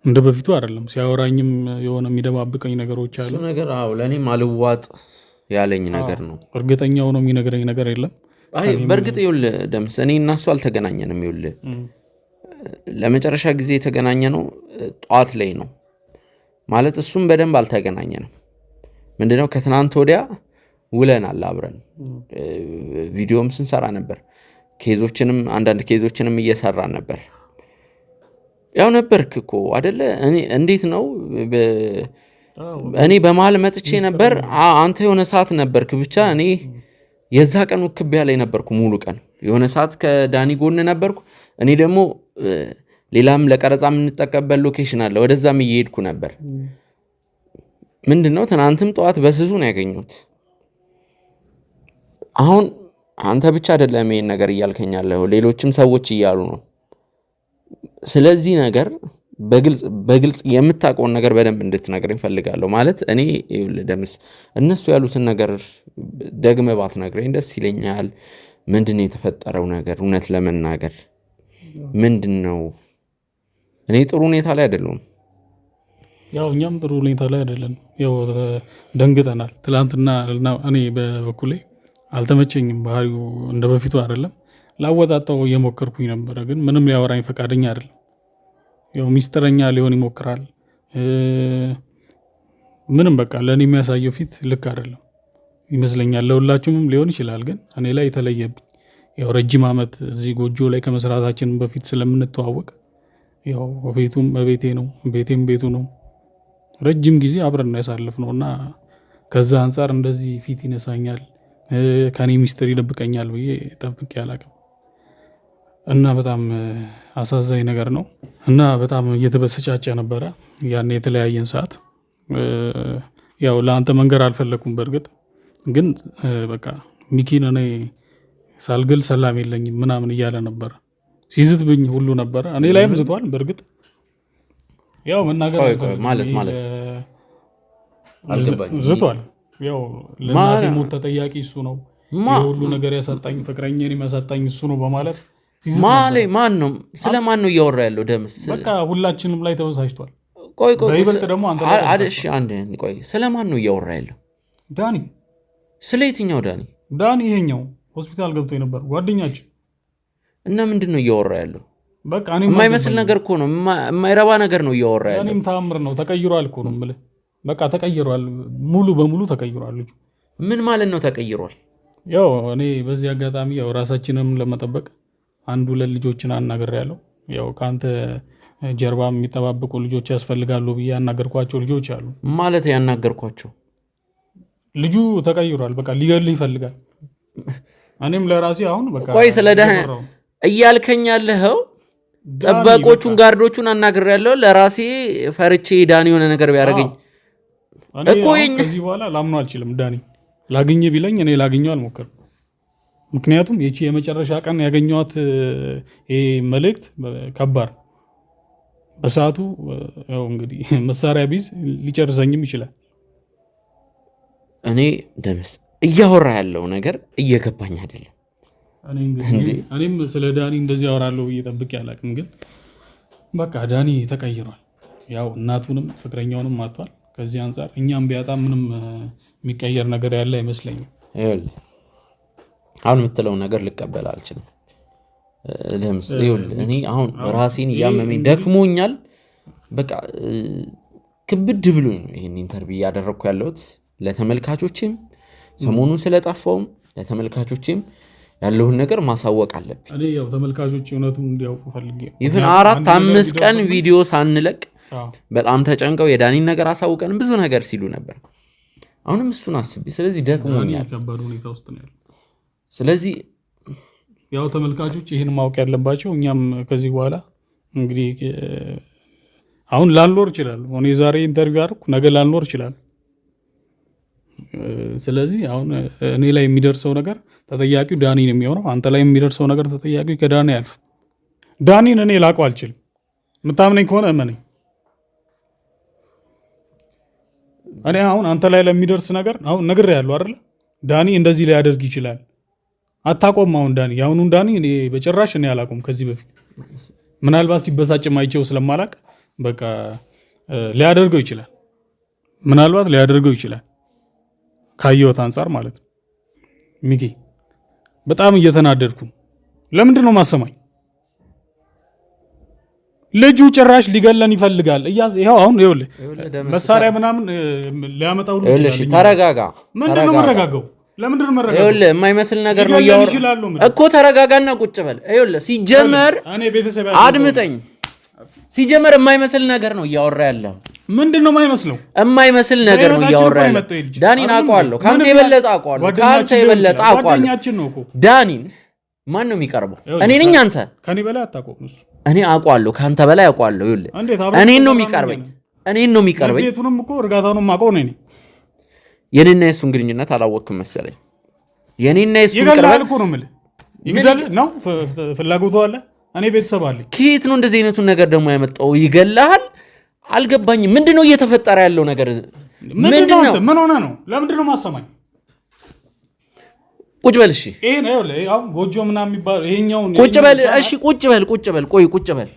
እንደ በፊቱ አይደለም። ሲያወራኝም የሆነ የሚደባብቀኝ ነገሮች አሉ። እሱ ነገር ለእኔም አልዋጥ ያለኝ ነገር ነው። እርግጠኛው ነው የሚነግረኝ ነገር የለም። በእርግጥ ይኸውልህ ደምስ፣ እኔ እና እሱ አልተገናኘንም። ይኸውልህ ለመጨረሻ ጊዜ የተገናኘ ነው ጠዋት ላይ ነው ማለት። እሱም በደንብ አልተገናኘንም። ምንድነው ከትናንት ወዲያ ውለናል አብረን፣ ቪዲዮም ስንሰራ ነበር፣ አንዳንድ ኬዞችንም እየሰራን ነበር። ያው ነበርክ እኮ አይደለ? እንዴት ነው እኔ በመሀል መጥቼ ነበር፣ አንተ የሆነ ሰዓት ነበርክ። ብቻ እኔ የዛ ቀን ውክቢያ ላይ ነበርኩ ሙሉ ቀን። የሆነ ሰዓት ከዳኒ ጎን ነበርኩ። እኔ ደግሞ ሌላም ለቀረጻ የምንጠቀምበት ሎኬሽን አለ፣ ወደዛም እየሄድኩ ነበር። ምንድነው ትናንትም ጠዋት በስዙ ነው ያገኙት። አሁን አንተ ብቻ አይደለም ይሄን ነገር እያልከኛለሁ፣ ሌሎችም ሰዎች እያሉ ነው። ስለዚህ ነገር በግልጽ የምታውቀውን ነገር በደንብ እንድትነግረኝ ፈልጋለሁ። ማለት እኔ ደምስ እነሱ ያሉትን ነገር ደግመህ ባትነግረኝ ደስ ይለኛል። ምንድነው የተፈጠረው ነገር? እውነት ለመናገር ምንድነው? እኔ ጥሩ ሁኔታ ላይ አይደለሁም። ያው እኛም ጥሩ ሁኔታ ላይ አይደለም። ያው ደንግጠናል። ትላንትና እኔ በበኩሌ አልተመቸኝም። ባህሪው እንደ በፊቱ አይደለም። ላወጣጣው እየሞከርኩኝ ነበረ፣ ግን ምንም ሊያወራኝ ፈቃደኛ አይደለም። ያው ሚስጥረኛ ሊሆን ይሞክራል። ምንም በቃ ለእኔ የሚያሳየው ፊት ልክ አይደለም ይመስለኛል። ለሁላችሁም ሊሆን ይችላል፣ ግን እኔ ላይ የተለየብኝ ያው ረጅም ዓመት እዚህ ጎጆ ላይ ከመስራታችን በፊት ስለምንተዋወቅ ያው ቤቱም በቤቴ ነው፣ ቤቴም ቤቱ ነው። ረጅም ጊዜ አብረን ነው ያሳለፍነው እና ከዛ አንጻር እንደዚህ ፊት ይነሳኛል፣ ከኔ ሚስጥር ይደብቀኛል ብዬ ጠብቄ አላውቅም። እና በጣም አሳዛኝ ነገር ነው እና በጣም እየተበሰጫጨ ነበረ ያን የተለያየን ሰዓት። ያው ለአንተ መንገር አልፈለኩም። በእርግጥ ግን በቃ ሚኪን እኔ ሳልግል ሰላም የለኝም ምናምን እያለ ነበረ። ሲዝትብኝ ሁሉ ነበረ። እኔ ላይም ዝቷል። በእርግጥ ያው መናገር ማለት ዝቷል። ያው ለእናቴ ሞት ተጠያቂ እሱ ነው፣ የሁሉ ነገር ያሳጣኝ ፍቅረኛን ያሳጣኝ እሱ ነው በማለት ማን ነው? ስለ ማን ነው እያወራ ያለው? ደምስ በቃ ሁላችንም ላይ ተበሳጭቷል። ቆይ በይበልጥ ደግሞ አንተ ቆይ ስለ ማን ነው እያወራ ያለው? ዳኒ። ስለ የትኛው ዳኒ? ዳኒ ይሄኛው ሆስፒታል ገብቶ የነበር ጓደኛችን። እና ምንድን ነው እያወራ ያለው? በቃ የማይመስል ነገር እኮ ነው፣ የማይረባ ነገር ነው እያወራ ያለው። እኔም ተአምር ነው ተቀይሯል እኮ ነው የምልህ። በቃ ተቀይሯል፣ ሙሉ በሙሉ ተቀይሯል ልጁ። ምን ማለት ነው ተቀይሯል? ያው እኔ በዚህ አጋጣሚ ያው ራሳችንም ለመጠበቅ አንድ ሁለት ልጆችን አናግሬያለሁ። ያው ከአንተ ጀርባ የሚጠባበቁ ልጆች ያስፈልጋሉ ብዬ ያናገርኳቸው ልጆች አሉ። ማለት ያናገርኳቸው ልጁ ተቀይሯል፣ በቃ ሊገልህ ይፈልጋል። እኔም ለራሴ አሁን በቃ ቆይ ስለ ደህና እያልከኝ ያለኸው ጠባቆቹን ጋርዶቹን አናግሬያለሁ። ለራሴ ፈርቼ ዳኒ የሆነ ነገር ቢያደርገኝ እኮ ከዚህ በኋላ ላምነው አልችልም። ዳኒ ላግኝ ቢለኝ እኔ ላግኘው አልሞክርም። ምክንያቱም ይቺ የመጨረሻ ቀን ያገኘኋት ይሄ መልእክት ከባድ በሰዓቱ ያው እንግዲህ መሳሪያ ቢዝ ሊጨርሰኝም ይችላል። እኔ ደምስ እያወራ ያለው ነገር እየገባኝ አይደለም። እኔም ስለ ዳኒ እንደዚህ ያወራለሁ ብዬ ጠብቄ አላውቅም። ግን በቃ ዳኒ ተቀይሯል። ያው እናቱንም ፍቅረኛውንም አጥቷል። ከዚህ አንጻር እኛም ቢያጣ ምንም የሚቀየር ነገር ያለ አይመስለኝም። አሁን የምትለውን ነገር ልቀበል አልችልም። እኔ አሁን ራሴን እያመመኝ ደክሞኛል። በቃ ክብድ ብሎ ነው ይህን ኢንተርቪው እያደረግኩ ያለሁት። ለተመልካቾችም ሰሞኑን ስለጠፋውም ለተመልካቾችም ያለውን ነገር ማሳወቅ አለብኝ። እኔ ያው ተመልካቾች እውነቱን እንዲያውቁ ፈልጌ ይህን 4-5 ቀን ቪዲዮ ሳንለቅ በጣም ተጨንቀው የዳኒን ነገር አሳውቀን ብዙ ነገር ሲሉ ነበር። አሁንም እሱን አስቤ ስለዚህ ደክሞኛል። ከባድ ሁኔታ ውስጥ ነው ያለው። ስለዚህ ያው ተመልካቾች ይህን ማወቅ ያለባቸው እኛም ከዚህ በኋላ እንግዲህ አሁን ላልኖር ይችላል። እኔ ዛሬ ኢንተርቪው አድርኩ፣ ነገ ላልኖር ይችላል። ስለዚህ አሁን እኔ ላይ የሚደርሰው ነገር ተጠያቂው ዳኒ ነው የሚሆነው። አንተ ላይ የሚደርሰው ነገር ተጠያቂው ከዳኒ ያልፍ። ዳኒን እኔ ላውቀው አልችልም። የምታምነኝ ከሆነ እመነኝ። እኔ አሁን አንተ ላይ ለሚደርስ ነገር አሁን ነግሬሃለሁ አይደል? ዳኒ እንደዚህ ሊያደርግ ይችላል። አታቆም። አሁን ዳኒ ያሁኑን ዳኒ እኔ በጭራሽ እኔ አላቆም። ከዚህ በፊት ምናልባት ሲበሳጭም አይቼው ስለማላቅ በቃ ሊያደርገው ይችላል። ምናልባት ሊያደርገው ይችላል ካየሁት አንጻር ማለት ነው። ሚኪ በጣም እየተናደድኩ። ለምንድን ነው ማሰማኝ? ልጁ ጭራሽ ሊገለን ይፈልጋል። ይኸው አሁን ይኸውልህ መሳሪያ ምናምን ሊያመጣው ይችላል። ተረጋጋ። ምንድን ነው መረጋጋው? ለምንድን ነው መረጋጋው? ይኸውልህ የማይመስል ነገር ነው እያወራሁ እኮ። ተረጋጋና ቁጭ በል። ይኸውልህ ሲጀመር አድምጠኝ። ሲጀመር የማይመስል ነገር ነው እያወራ ያለው። ምንድን ነው የማይመስለው? የማይመስል ነገር ነው እያወራ ያለው። ዳኒን አውቀዋለሁ። ከአንተ የበለጠ አውቀዋለሁ። ዳኒን ማን ነው የሚቀርበው? እኔ ነኝ? አንተ? ከኔ በላይ አታውቀውም እሱ። እኔ አውቀዋለሁ፣ ከአንተ በላይ አውቀዋለሁ። ይኸውልህ እኔን ነው የሚቀርበኝ። ቤቱንም እኮ እርጋታውንም አውቀው ነኝ። የኔና የሱን ግንኙነት አላወቅም መሰለኝ። የኔና የሱን ይገላል እኮ ነው የምልህ። ይገላል ነው ፍላጎቱ አለ። እኔ ቤተሰብ አለኝ። ከየት ነው እንደዚህ አይነቱን ነገር ደግሞ ያመጣው? ይገላል። አልገባኝም። ምንድነው እየተፈጠረ ያለው ነገር? ምንድነው? ምን ሆነ ነው? ለምንድነው ማሰማኝ? ቁጭ በል እሺ። ይሄ ነው ያው ጎጆ ምናምን የሚባል ይሄኛው ነው። ቁጭ በል እሺ። ቁጭ በል። ቆይ ቁጭ በል።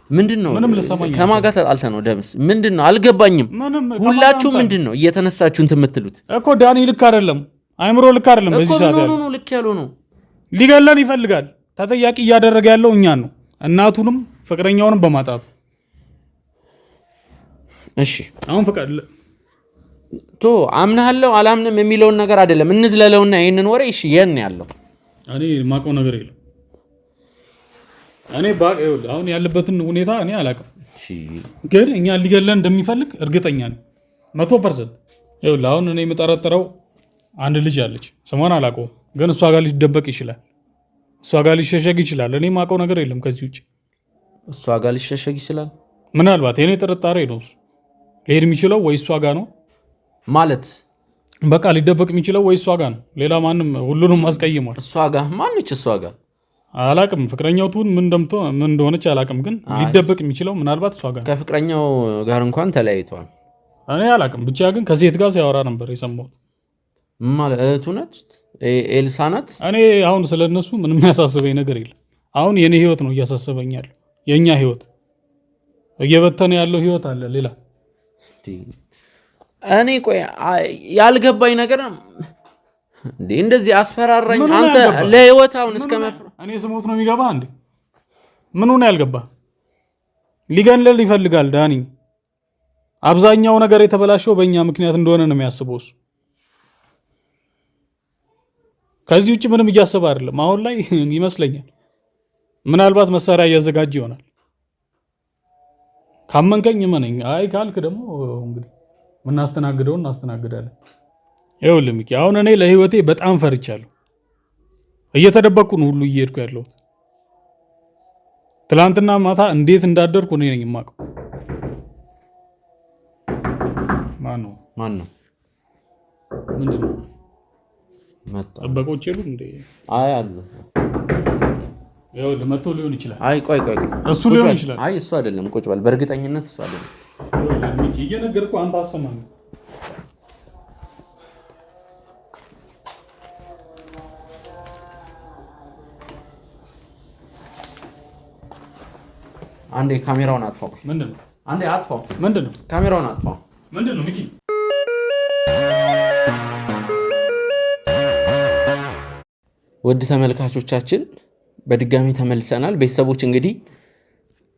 ምንድነው? ከማን ጋር ተጣልተህ ነው ደምስ? ምንድነው? አልገባኝም። ሁላችሁ ምንድነው እየተነሳችሁ እንትን የምትሉት? እኮ ዳኒ ልክ አይደለም፣ አይምሮ ልክ አይደለም። በዚህ ሰዓት ያለው ነው ልክ ያለው ነው። ሊገለን ይፈልጋል። ተጠያቂ እያደረገ ያለው እኛን ነው፣ እናቱንም ፍቅረኛውንም በማጣቱ። እሺ አሁን ፍቅር አምናለሁ አላምንም የሚለውን ነገር አይደለም እንዝለለውና ይሄንን ወሬ እሺ የን ያለው እኔ ማውቀው ነገር የለም። እኔ አሁን ያለበትን ሁኔታ እኔ አላውቅም፣ ግን እኛ ሊገለን እንደሚፈልግ እርግጠኛ ነኝ 100%። ይኸውልህ አሁን እኔ የምጠረጥረው አንድ ልጅ አለች፣ ስሟን አላውቀውም፣ ግን እሷ ጋር ሊደበቅ ይችላል፣ እሷ ጋር ሊሸሸግ ይችላል። እኔ ማውቀው ነገር የለም ከዚህ ውጭ። እሷ ጋር ሊሸሸግ ይችላል። ምናልባት የኔ ጥርጣሬ ነው። እሱ ሊሄድ የሚችለው ወይ እሷ ጋር ነው ማለት በቃ ሊደበቅ የሚችለው ወይ እሷ ጋር ነው። ሌላ ማንም ሁሉንም አስቀይሟል። እሷ ጋር ማነች? እሷ ጋር አላቅም። ፍቅረኛው ትሁን ምን እንደሆነች አላቅም። ግን ሊደበቅ የሚችለው ምናልባት እሷ ጋር ከፍቅረኛው ጋር እንኳን ተለያይቷል። እኔ አላቅም። ብቻ ግን ከሴት ጋር ሲያወራ ነበር የሰማሁት። ማለት እህቱ ነች? ኤልሳ ናት? እኔ አሁን ስለ እነሱ ምንም ያሳስበኝ ነገር የለም። አሁን የኔ ህይወት ነው እያሳሰበኛል። የእኛ ህይወት እየበተነ ያለው ህይወት አለ ሌላ። እኔ ቆይ ያልገባኝ ነገር እንዴ እንደዚህ አስፈራራኝ። አንተ ለህይወት አሁን እስከ እኔ ስሞት ነው የሚገባ እንዴ? ምን ሆነ ያልገባ? ሊገንለል ይፈልጋል ዳኒ። አብዛኛው ነገር የተበላሸው በእኛ ምክንያት እንደሆነ ነው የሚያስበው እሱ። ከዚህ ውጭ ምንም እያሰበ አይደለም አሁን ላይ ይመስለኛል። ምናልባት መሳሪያ እያዘጋጀ ይሆናል። ካመንከኝ እመነኝ። አይ ካልክ ደግሞ እንግዲህ ምናስተናግደውን እናስተናግዳለን። ይኸውልህ ሚኪ፣ አሁን እኔ ለህይወቴ በጣም ፈርቻለሁ። እየተደበቅኩ ነው ሁሉ እየሄድኩ ያለሁት። ትላንትና ማታ እንዴት እንዳደርኩ እኔ ነኝ የማውቀው። ማን ነው? ምንድን ነው? ጠበቆች የሉም እንዴ? አይ አሉ። ይኸውልህ መጥቶ ሊሆን ይችላል። አይ ቆይ እሱ ሊሆን ይችላል። አይ እሱ አይደለም። ቁጭ በል። በእርግጠኝነት እሱ አይደለም። ሚኪ እየነገርኩህ አንተ አሰማኝ። አንዴ ካሜራውን አጥፋው። ምንድነው? አንዴ አጥፋው። ምንድነው? ካሜራውን አጥፋው። ምንድነው ሚኪ? ውድ ተመልካቾቻችን በድጋሚ ተመልሰናል። ቤተሰቦች እንግዲህ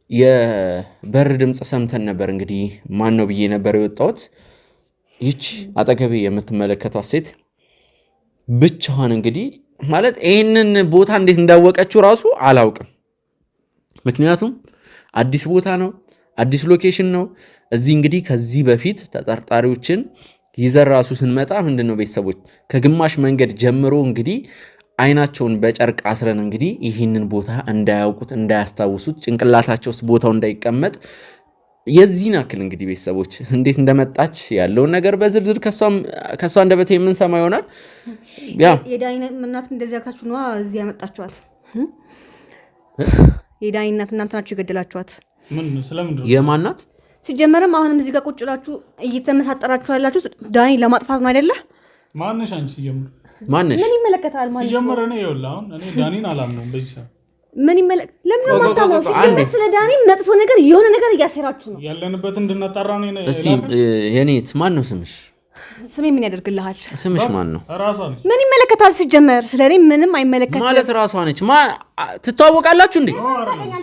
የበር ድምጽ ሰምተን ነበር። እንግዲህ ማን ነው ብዬ ነበር የወጣሁት። ይች አጠገቤ የምትመለከቷት ሴት ብቻዋን እንግዲህ ማለት ይህንን ቦታ እንዴት እንዳወቀችው ራሱ አላውቅም። ምክንያቱም አዲስ ቦታ ነው፣ አዲስ ሎኬሽን ነው። እዚህ እንግዲህ ከዚህ በፊት ተጠርጣሪዎችን ይዘን ራሱ ስንመጣ ምንድነው ቤተሰቦች ከግማሽ መንገድ ጀምሮ እንግዲህ አይናቸውን በጨርቅ አስረን እንግዲህ ይህንን ቦታ እንዳያውቁት እንዳያስታውሱት ጭንቅላታቸው ውስጥ ቦታው እንዳይቀመጥ የዚህን አክል እንግዲህ ቤተሰቦች እንዴት እንደመጣች ያለውን ነገር በዝርዝር ከሷ እንደበተ የምንሰማ ይሆናል። ያ የዳኒ እናት እንደዚህ ያካችሁ ነው እዚህ ያመጣችኋት። የዳኒ እናት እናንተ ናችሁ የገደላችኋት። ምን ስለምንድነው? የማናት? ሲጀመርም አሁንም እዚህ ጋር ቁጭ ብላችሁ እየተመሳጠራችሁ ያላችሁት ዳኒ ለማጥፋት ነው አይደለ? ማነሽ አንቺ? ሲጀምር ማነሽ? ምን ይመለከታል ማለት ነው? ሲጀምር እኔ ይኸውልህ አሁን እኔ ዳኒን አላምነውም በዚህ ሰዓት። ምን ለምን ማታውቁ? ሲጀምር ስለ ዳኒ መጥፎ ነገር የሆነ ነገር እያሰራችሁ ነው። ያለንበት እንድናጣራ ነው። እሺ የኔት ማን ነው ስምሽ? ስሜ ምን ያደርግልሃል? ስምሽ ማን ነው? ራሷ ነች። ምን ይመለከታል? ሲጀመር ስለኔ ምንም አይመለከትም ማለት ራሷ ነች። ትተዋወቃላችሁ እንዴ?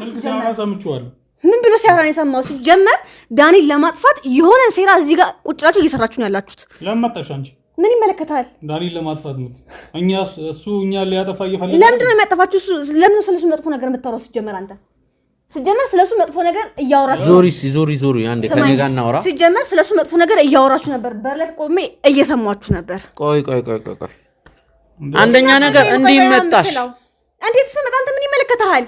ስልክ ሲያወራ ሰምቼዋለሁ። ምን ብሎ ሲያወራ ነው የሰማው? ሲጀመር ዳኒን ለማጥፋት የሆነ ሴራ እዚህ ጋር ቁጭ ብላችሁ እየሰራችሁ ነው ያላችሁት። ለምን መጣሽ አንቺ? ምን ይመለከታል? ዳኒን ለማጥፋት ነው እሱ እኛን ሊያጠፋ እየፈለገ። ለምንድን ነው የሚያጠፋችሁ? ለምን ነው ስለሱ መጥፎ ነገር የምታወራው? ሲጀመር አንተ ስለሱ መጥፎ ነገር እያወራችሁ ዞሪ አንዴ ከኔ ጋር እናወራ። ሲጀመር ስለሱ መጥፎ ነገር እያወራችሁ ነበር። በር ላይ ቆሜ እየሰማችሁ ነበር። ቆይ አንደኛ ነገር እንዲህ መጣሽ። እንዴት ስመጣ አንተ ምን ይመለከታል?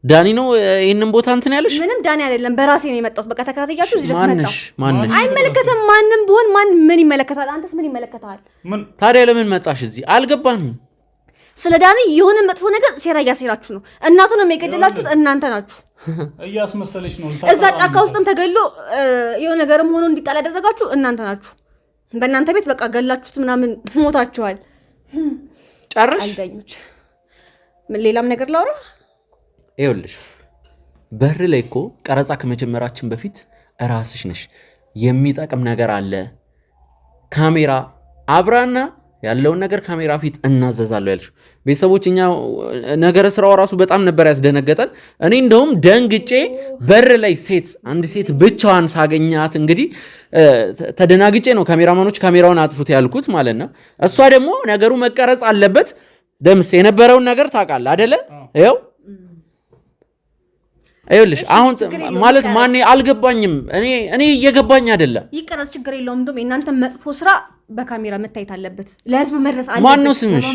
ዳኒ ነው ይሄንን ቦታ እንትን ያለሽ? ምንም ዳኒ አይደለም፣ በራሴ ነው የመጣሁት። በቃ ተከታተያችሁ እዚህ ድረስ መጣሁ። ማንሽ? አይመለከተም። ማንም ቢሆን ምን ይመለከታል? አንተስ ምን ይመለከታል? ታዲያ ለምን መጣሽ እዚህ? አልገባኝም። ስለ ዳኒ የሆነ መጥፎ ነገር ሴራ እያሴራችሁ ነው። እናቱ ነው የገደላችሁት እናንተ ናችሁ። እያስመሰለች ነው። እዛ ጫካ ውስጥም ተገሎ የሆነ ነገርም ሆኖ እንዲጣል ያደረጋችሁ እናንተ ናችሁ። በእናንተ ቤት በቃ ገላችሁት ምናምን ሞታችኋል። ጨርሽ አልዳኞች። ሌላም ነገር ላውራ። ይኸውልሽ በር ላይ እኮ ቀረጻ ከመጀመራችን በፊት እራስሽ ነሽ የሚጠቅም ነገር አለ ካሜራ አብራና ያለውን ነገር ካሜራ ፊት እናዘዛለሁ ያልሽው። ቤተሰቦች እኛ ነገረ ስራው ራሱ በጣም ነበር ያስደነገጠን። እኔ እንደውም ደንግጬ በር ላይ አንድ ሴት ብቻዋን ሳገኛት እንግዲህ ተደናግጬ ነው ካሜራማኖች ካሜራውን አጥፉት ያልኩት ማለት ነው። እሷ ደግሞ ነገሩ መቀረጽ አለበት ደምስ የነበረውን ነገር ታውቃለህ አይደለ? ይኸውልሽ አሁን ማለት ማን አልገባኝም። እኔ እየገባኝ አይደለም። ይቀረጽ ችግር የለውም። እንደውም የእናንተ መጥፎ ስራ በካሜራ መታየት አለበት፣ ለህዝብ መድረስ አለበት። ማን ነው ስምሽ?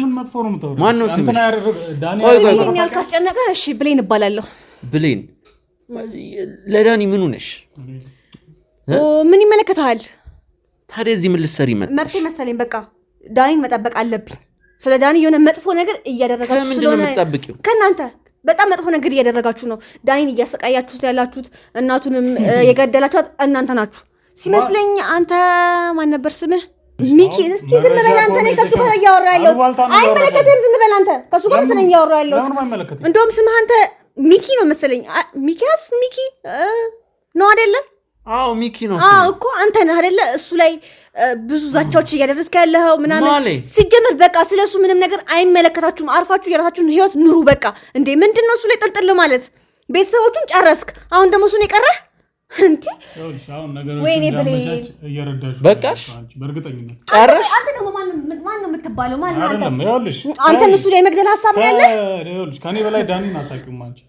ይሄን ያልካስጨነቀ እሺ ብሌን እባላለሁ። ብሌን ለዳኒ ምኑ ነሽ? ምን ይመለከታል? ታዲያ እዚህ ምን ልትሰሪ መጣሽ? መብቴ መሰለኝ በቃ ዳኒን መጠበቅ አለብኝ። ስለ ዳኒ የሆነ መጥፎ ነገር እያደረጋችሁ ስለሆነ ከእናንተ በጣም መጥፎ ነገር እያደረጋችሁ ነው። ዳኒን እያሰቃያችሁ ያላችሁት እናቱንም የገደላችኋት እናንተ ናችሁ ሲመስለኝ። አንተ ማን ነበር ስምህ? ሚኪ። እስኪ ዝም በል አንተ። ነኝ ከሱ ጋር እያወራ ያለሁት አይመለከትህም። ዝም በል አንተ። ከሱ ጋር መሰለኝ እያወራ ያለሁት። እንደውም ስምህ አንተ ሚኪ ነው መሰለኝ። ሚኪያስ ሚኪ ነው አይደለ? አዎ ሚኪ ነው እኮ አንተ ነህ አይደለ? እሱ ላይ ብዙ ዛቻዎች እያደረስክ ያለኸው ምናምን። ሲጀመር በቃ ስለሱ ምንም ነገር አይመለከታችሁም። አርፋችሁ የራሳችሁን ህይወት ኑሩ በቃ። እንዴ ምንድነው እሱ ላይ ጥልጥል ማለት? ቤተሰቦቹን ጨረስክ፣ አሁን ደግሞ እሱን የቀረህ እንዴ? ወይኔ በቃሽ በእርግጠኝነት ጨረሽ። አንተ ደግሞ ማን ነው የምትባለው? ማን ነው አንተ? እሱ ላይ መግደል ሀሳብ ነው ያለህ? ከኔ በላይ ዳኒን አታውቂውም አንቺ።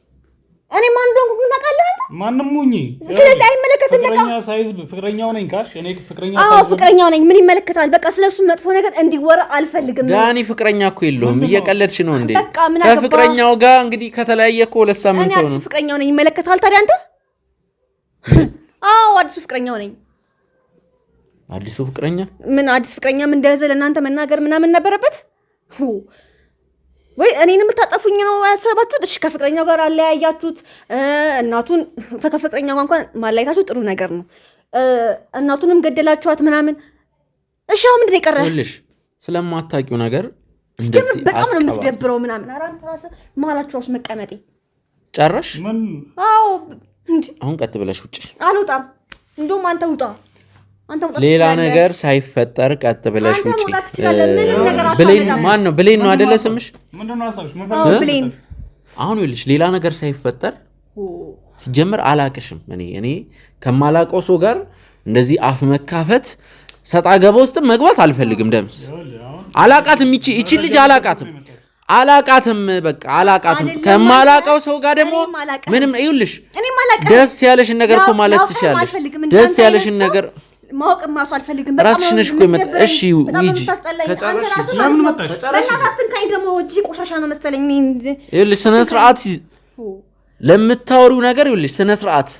እኔ ማን እንደሆንኩ ግን ታውቃለህ አንተ? ማንም ሁኚ፣ ስለዚህ አይመለከትም። በቃ ፍቅረኛ ሳይዝ ፍቅረኛው ነኝ ካልሽ እኔ ፍቅረኛ ሳይዝ አዎ ፍቅረኛው ነኝ። ምን ይመለከታል? በቃ ስለሱ መጥፎ ነገር እንዲወራ አልፈልግም። ዳኒ ፍቅረኛ እኮ የለውም። እየቀለድሽ ነው እንዴ? ከፍቅረኛው ጋር እንግዲህ ከተለያየ እኮ 2 ሳምንት ሆኖ። እኔ አዲሱ ፍቅረኛው ነኝ። ይመለከታል ታዲያ አንተ? አዎ አዲሱ ፍቅረኛው ነኝ። አዲሱ ፍቅረኛ ምን አዲስ ፍቅረኛ ምን እንደያዘ ለእናንተ መናገር ምናምን ነበረበት ወይ? እኔንም ልታጠፉኝ ነው ያሰባችሁት? እሺ ከፍቅረኛው ጋር አለያያችሁት። እናቱን ከፍቅረኛው ጋር እንኳን ማለያየታችሁ ጥሩ ነገር ነው። እናቱንም ገደላችኋት ምናምን። እሺ አሁን ምንድን ነው የቀረህ? ልሽ ስለማታውቂው ነገር እንደዚህ በጣም ነው የምትደብረው ምናምን። ኧረ አንተ ራስህ መሀላችሁ ራሱ መቀመጤ ጨረሽ? አዎ አሁን ቀጥ ብለሽ ውጭ። አልወጣም። እንደውም አንተ ውጣ። ሌላ ነገር ሳይፈጠር ቀጥ ብለሽ ውጪ። ብሌን ማን ነው? ብሌን ነው አይደለ ስምሽ? ብሌን። አሁን ይልሽ ሌላ ነገር ሳይፈጠር ሲጀምር አላቅሽም። እኔ ከማላቀው ሰው ጋር እንደዚህ አፍ መካፈት ሰጣ ገባ ውስጥ መግባት አልፈልግም። ደምስ አላቃትም። ይቺ ልጅ አላቃትም በቃ አላቃትም። ከማላቀው ሰው ጋር ደግሞ ምንም ይልሽ ደስ ያለሽን ነገር እኮ ማለት ትችያለሽ። ደስ ያለሽን ነገር ማወቅ ማሱ አልፈልግም። ራስሽ ነሽ እኮ የመጣ። እሺ ሂጂ። ለምን መጣሽ? በእናታችን ካይ ደግሞ እጂ ቆሻሻ ነው መሰለኝ። ይልሽ ስነ ስርዓት ለምታወሪው ነገር ይልሽ ስነ ስርዓት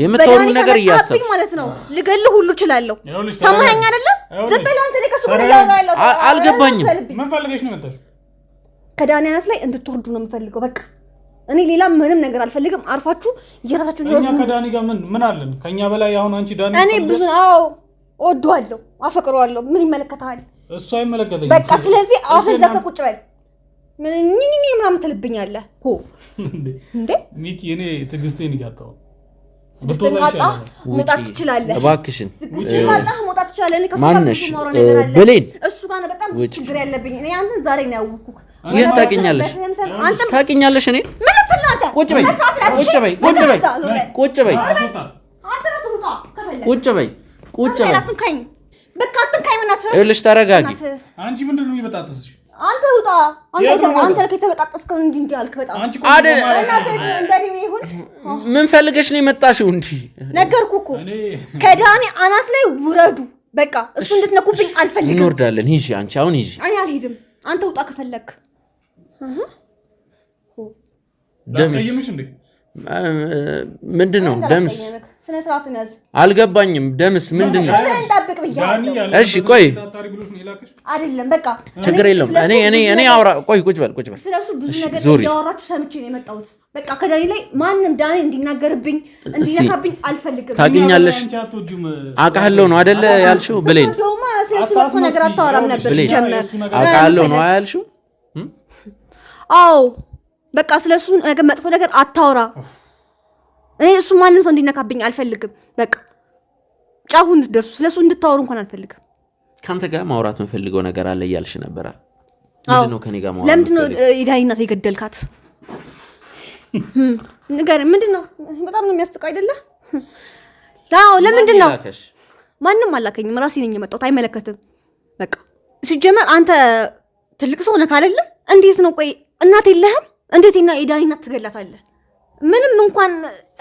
የምታወሪው ነገር እያሰብሽ ማለት ነው። ልገልህ ሁሉ እችላለሁ። ሰማኸኝ አይደለም? ዝም በል አንተ። ለከሱ ጋር ያወራለሁ። አልገባኝም። ምን ፈልገሽ ነው የመጣሽው? ከዳኒ አናት ላይ እንድትወርዱ ነው የምፈልገው በቃ። እኔ ሌላ ምንም ነገር አልፈልግም። አርፋችሁ የራሳችሁን እኛ ከዳኒ ጋር ምን አለን? ከኛ በላይ አሁን አንቺ ዳኒ እኔ ብዙ እወደዋለሁ፣ አፈቅረዋለሁ። ምን ይመለከታል? እሱ አይመለከተኝም በቃ። ስለዚህ አፍን ዘግተህ ቁጭ በል። ምን ምናምን ትልብኛለህ እንዴ? ሚኪ እኔ ትዕግስቴን እያጣሁ ብትወጣ መውጣት ትችላለህ። እባክሽን መውጣት ትችላለህ። ማነሽ? ብሌን እሱ ጋር ነው በጣም ችግር ያለብኝ። እኔ አንተን ዛሬ ነው ያወኩህ። የት ታውቂኛለሽ? ታውቂኛለሽ? እኔ ምን ልትላንተ? ቁጭ በይ ቁጭ በይ ቁጭ በይ ቁጭ በይ ቁጭ በይ ቁጭ በይ። አትንካኝ በቃ አትንካኝ። ምን አትሰራ? ይኸውልሽ ተረጋጊ። አንቺ ምንድነው የሚበጣጥስሽ? አንተ ውጣ። አንተ ከተበጣጠስከው እንጂ አልክ። በጣም አይደል? ምን ፈልገሽ ነው የመጣሽው? እንዴ ነገርኩህ እኮ ከዳኒ አናት ላይ ውረዱ በቃ። እሱ እንድትነኩብኝ አልፈልግም። እንወርዳለን። ሂጂ አንቺ አሁን ሂጂ። እኔ አልሄድም። አንተ ውጣ ከፈለክ። ዳስቀየምሽ እንዴ? ምንድነው? ደምስ ስነ ስርዓቱን ያዝ። አልገባኝም። ደምስ ምንድነው? እንጠብቅ ብያለሁ። እሺ ቆይ አይደለም በቃ ችግር የለውም። እኔ አውራ። ቆይ ቁጭ በል ቁጭ በል። ስለሱ ብዙ ነገር ያወራችሁ ሰምቼ ነው የመጣሁት። በቃ ከዳኒ ላይ ማንም ዳኒ እንዲናገርብኝ እንዲነካብኝ አልፈልግም። ታውቂኛለሽ፣ አውቃለሁ ነው አይደለ ያልሽው? ብሌን ስለሱ መጥፎ ነገር አታወራም ነበር ሲጀመር። አውቃለሁ ነው ያልሽው? አዎ በቃ ስለሱ ነገር መጥፎ ነገር አታወራ። እኔ እሱ ማንም ሰው እንዲነካብኝ አልፈልግም። በቃ ጫፉ እንድትደርሱ ስለሱ እንድታወሩ እንኳን አልፈልግም። ካንተ ጋር ማውራት የምፈልገው ነገር አለ እያልሽ ነበር። ምንድነው ከኔ ጋር ማውራት? ለምንድነው የዳኒ እናት የገደልካት? ነገር ምንድነው? በጣም ነው የሚያስጠቃው አይደለ? ለምንድነው? ማንም አላከኝም። ራሴ ነኝ የመጣሁት። አይመለከትም። በቃ ሲጀመር አንተ ትልቅ ሰው ነህ አይደለ? እንዴት ነው ቆይ እናት የለህም? እንዴት የዳኒ እናት ትገላታለህ? ምንም እንኳን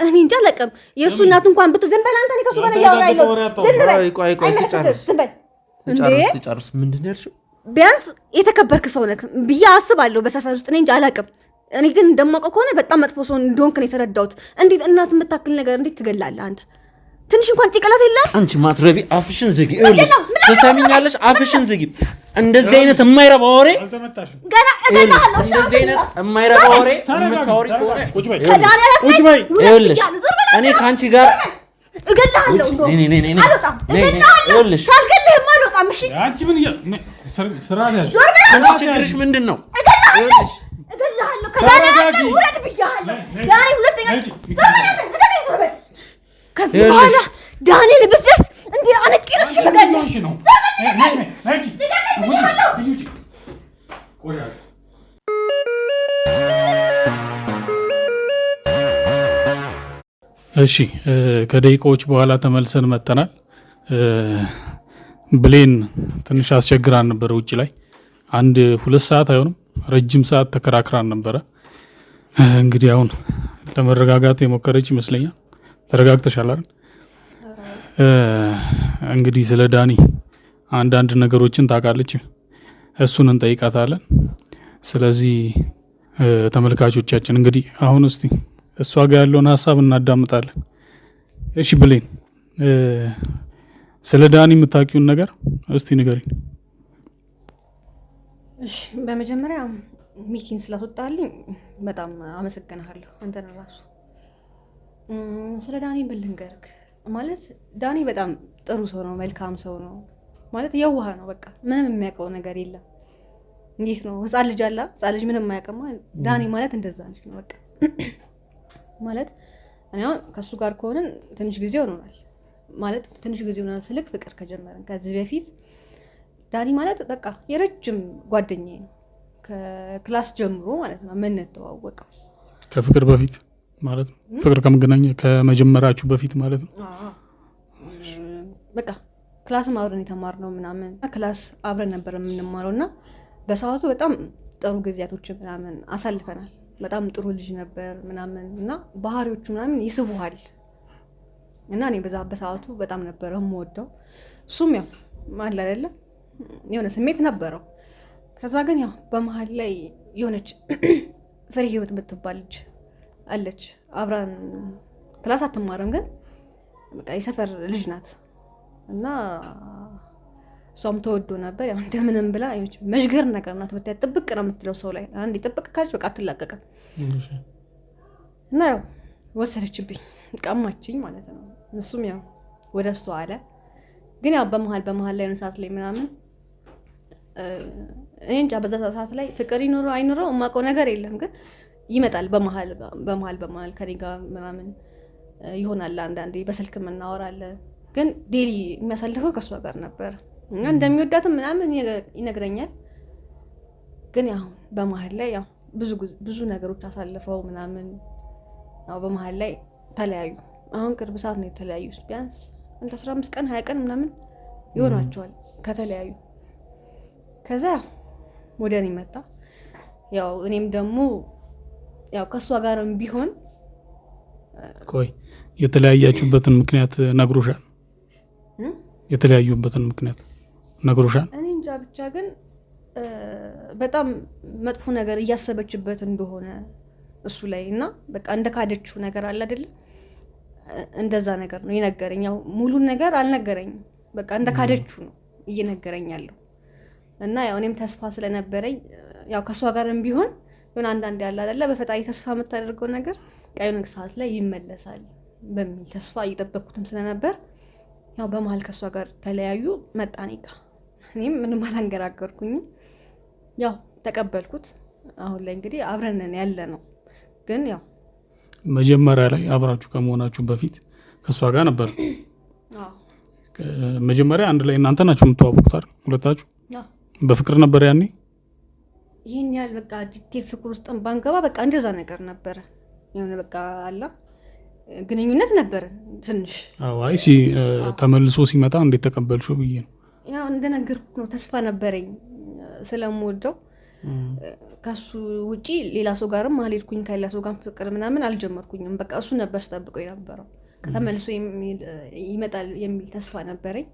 እኔ እንጃ አለቀም። የእሱ እናት እንኳን ዝም በል አንተ። እኔ ከእሱ ጋር እያወራለሁ። ዝም በል። ቆይ ዝም በል። ትጨርስ። ምንድን ነው ያልሽው? ቢያንስ የተከበርክ ሰው ነህ ብዬ አስባለሁ በሰፈር ውስጥ። እኔ እንጃ አላቅም። እኔ ግን እንደማውቀው ከሆነ በጣም መጥፎ ሰው እንደሆንክ ነው የተረዳሁት። እንዴት እናት የምታክል ነገር እንዴት ትገላለህ አንተ? ትንሽ እንኳን ጭንቅላት የለም። አንቺ ማትረቢ አፍሽን ዝጊ። ይኸውልሽ ተሰሚኛለሽ? አፍሽን ዝጊ። እንደዚህ አይነት የማይረባ ወሬ ገና እገላለሁ። እንደዚህ አይነት የማይረባ ወሬ የምታወሪ ከሆነ ቁጭ በይ። ይኸውልሽ እኔ ከአንቺ ጋር እገላለሁ። አልወጣም። ይኸውልሽ ሳልገልህም አልወጣም። እሺ አንቺ ምን ስራ ያዝ። ችግርሽ ምንድን ነው? እገላለሁ። ከዳኒ ውረድ ብያለሁ። ዳኒ ሁለተኛ ከዚህ በኋላ ዳንኤል ብትደርስ እንዲህ አነቄረሽ ይገኛል። እሺ ከደቂቃዎች በኋላ ተመልሰን መጥተናል። ብሌን ትንሽ አስቸግራን ነበረ። ውጭ ላይ 1-2 ሰዓት አይሆንም ረጅም ሰዓት ተከራክራን ነበረ። እንግዲህ አሁን ለመረጋጋት የሞከረች ይመስለኛል። ተረጋግተሻል አይደል? እንግዲህ ስለ ዳኒ አንዳንድ ነገሮችን ታውቃለች። እሱን እንጠይቃታለን። ስለዚህ ተመልካቾቻችን እንግዲህ አሁን እስቲ እሷ ጋር ያለውን ሀሳብ እናዳምጣለን። እሺ ብሌን ስለ ዳኒ የምታውቂውን ነገር እስቲ ንገሪኝ። እሺ በመጀመሪያ ሚኪን ስላስወጣልኝ በጣም አመሰግናለሁ። አንተን ራሱ ስለ ዳኒ ምን ልንገርክ? ማለት ዳኒ በጣም ጥሩ ሰው ነው፣ መልካም ሰው ነው። ማለት የዋህ ነው። በቃ ምንም የሚያውቀው ነገር የለም። እንዴት ነው ህፃን ልጅ አለ፣ ህፃን ልጅ ምንም የማያውቅም። ዳኒ ማለት እንደዛ ልጅ ነው። በቃ ማለት እኔ አሁን ከሱ ጋር ከሆነን ትንሽ ጊዜ ሆኖናል። ማለት ትንሽ ጊዜ ሆኖናል ስልክ ፍቅር ከጀመረን ከዚህ በፊት ዳኒ ማለት በቃ የረጅም ጓደኛዬ ነው። ከክላስ ጀምሮ ማለት ነው የምንተዋወቀው። ከፍቅር በፊት ማለት ነው? ፍቅር ከመጀመራችሁ በፊት ማለት ነው? በቃ ክላስም አብረን የተማርነው ምናምን ክላስ አብረን ነበር የምንማረው እና በሰዓቱ በጣም ጥሩ ጊዜያቶችን ምናምን አሳልፈናል። በጣም ጥሩ ልጅ ነበር ምናምን እና ባህሪዎቹ ምናምን ይስቡሃል እና እኔ በሰዓቱ በጣም ነበር የምወደው። እሱም ያው ማለ አይደለ የሆነ ስሜት ነበረው። ከዛ ግን ያው በመሀል ላይ የሆነች ፍሬ ህይወት የምትባል ልጅ አለች። አብራን ክላስ አትማርም ግን በቃ የሰፈር ልጅ ናት እና እሷም ተወዶ ነበር። ያው እንደምንም ብላ መሽገር ነገር ናት። ብታይ ጥብቅ ነው የምትለው ሰው ላይ አንዴ ጥብቅ ካለች በቃ አትላቀቅም። እና ያው ወሰደችብኝ፣ ቀማችኝ ማለት ነው። እሱም ያው ወደ እሷ አለ። ግን ያው በመሀል ላይ ሰዓት ላይ ምናምን እኔ እንጃ በዛ ሰዓት ላይ ፍቅር ይኖረው አይኖረው የማውቀው ነገር የለም። ግን ይመጣል በመሀል ከኔ ጋር ምናምን ይሆናል። አንዳንዴ በስልክ እናወራለን። ግን ዴሊ የሚያሳልፈው ከእሷ ጋር ነበር እና እንደሚወዳትም ምናምን ይነግረኛል። ግን ያው በመሀል ላይ ያው ብዙ ነገሮች አሳልፈው ምናምን ያው በመሀል ላይ ተለያዩ። አሁን ቅርብ ሰዓት ነው የተለያዩ። ቢያንስ እንደ 15 ቀን 20 ቀን ምናምን ይሆናቸዋል ከተለያዩ። ከዛ ወደ እኔ መጣ። ያው እኔም ደግሞ ያው ከእሷ ጋርም ቢሆን ቆይ የተለያያችሁበትን ምክንያት ነግሮሻል? የተለያዩበትን ምክንያት ነግሮሻል? እኔ እንጃ ብቻ ግን በጣም መጥፎ ነገር እያሰበችበት እንደሆነ እሱ ላይ እና በቃ እንደካደችው ነገር አለ አይደል? እንደዛ ነገር ነው የነገረኝ። ያው ሙሉን ነገር አልነገረኝም። በቃ እንደካደችው ነው እየነገረኝ ያለው እና ያው እኔም ተስፋ ስለነበረኝ ያው ከሷ ጋርም ቢሆን የሆነ አንዳንድ ያለ አይደለ በፈጣሪ ተስፋ የምታደርገው ነገር ቀዩን ሰዓት ላይ ይመለሳል በሚል ተስፋ እየጠበቅኩትም ስለነበር ያው በመሀል ከሷ ጋር ተለያዩ። መጣኔ ጋር እኔም ምንም አላንገራገርኩኝም። ያው ተቀበልኩት። አሁን ላይ እንግዲህ አብረን ነን ያለ ነው። ግን ያው መጀመሪያ ላይ አብራችሁ ከመሆናችሁ በፊት ከሷ ጋር ነበር። መጀመሪያ አንድ ላይ እናንተ ናችሁ የምትዋወቁት አይደል? ሁለታችሁ በፍቅር ነበር ያኔ? ይሄን ያህል በቃ ዲቴል ፍቅር ውስጥ ባንገባ በቃ እንደዛ ነገር ነበረ። የሆነ በቃ አላ ግንኙነት ነበረ ትንሽ። አይ ተመልሶ ሲመጣ እንዴት ተቀበልሽው ብዬ ነው። ያው እንደነገርኩት ነው ተስፋ ነበረኝ ስለምወደው። ከሱ ውጪ ሌላ ሰው ጋርም አልሄድኩኝ። ከሌላ ሰው ጋር ፍቅር ምናምን አልጀመርኩኝም። በቃ እሱ ነበር ስጠብቀው የነበረው ከተመልሶ ይመጣል የሚል ተስፋ ነበረኝ።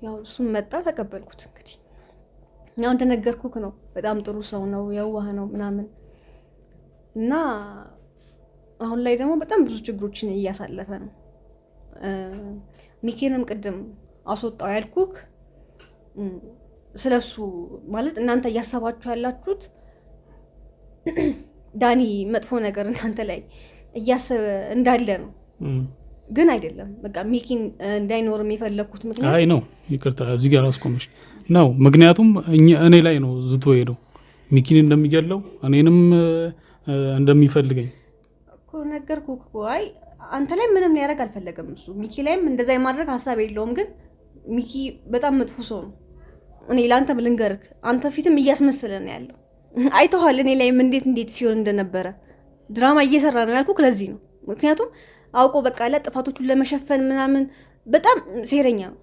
ያው እሱም መጣ፣ ተቀበልኩት። እንግዲህ ያው እንደነገርኩት ነው በጣም ጥሩ ሰው ነው፣ የዋህ ነው ምናምን እና አሁን ላይ ደግሞ በጣም ብዙ ችግሮችን እያሳለፈ ነው። ሚኪንም ቅድም አስወጣው ያልኩክ ስለሱ ማለት እናንተ እያሰባችሁ ያላችሁት ዳኒ መጥፎ ነገር እናንተ ላይ እያሰበ እንዳለ ነው፣ ግን አይደለም። በቃ ሚኪን እንዳይኖር የሚፈለኩት ምክንያት አይ ነው ይቅርታ እዚህ ጋር አስቆምሽ ነው። ምክንያቱም እኔ ላይ ነው ዝቶ ሄደው ሚኪን እንደሚገለው እኔንም እንደሚፈልገኝ እኮ ነገርኩህ እኮ። አይ አንተ ላይ ምንም ሊያደርግ አልፈለገም እሱ። ሚኪ ላይም እንደዛ የማድረግ ሀሳብ የለውም፣ ግን ሚኪ በጣም መጥፎ ሰው ነው። እኔ ለአንተም ልንገርህ፣ አንተ ፊትም እያስመሰለ ነው ያለው። አይተዋል እኔ ላይም እንዴት ሲሆን እንደነበረ ድራማ እየሰራ ነው ያልኩህ ለዚህ ነው። ምክንያቱም አውቆ በቃ ጥፋቶቹን ለመሸፈን ምናምን በጣም ሴረኛ ነው።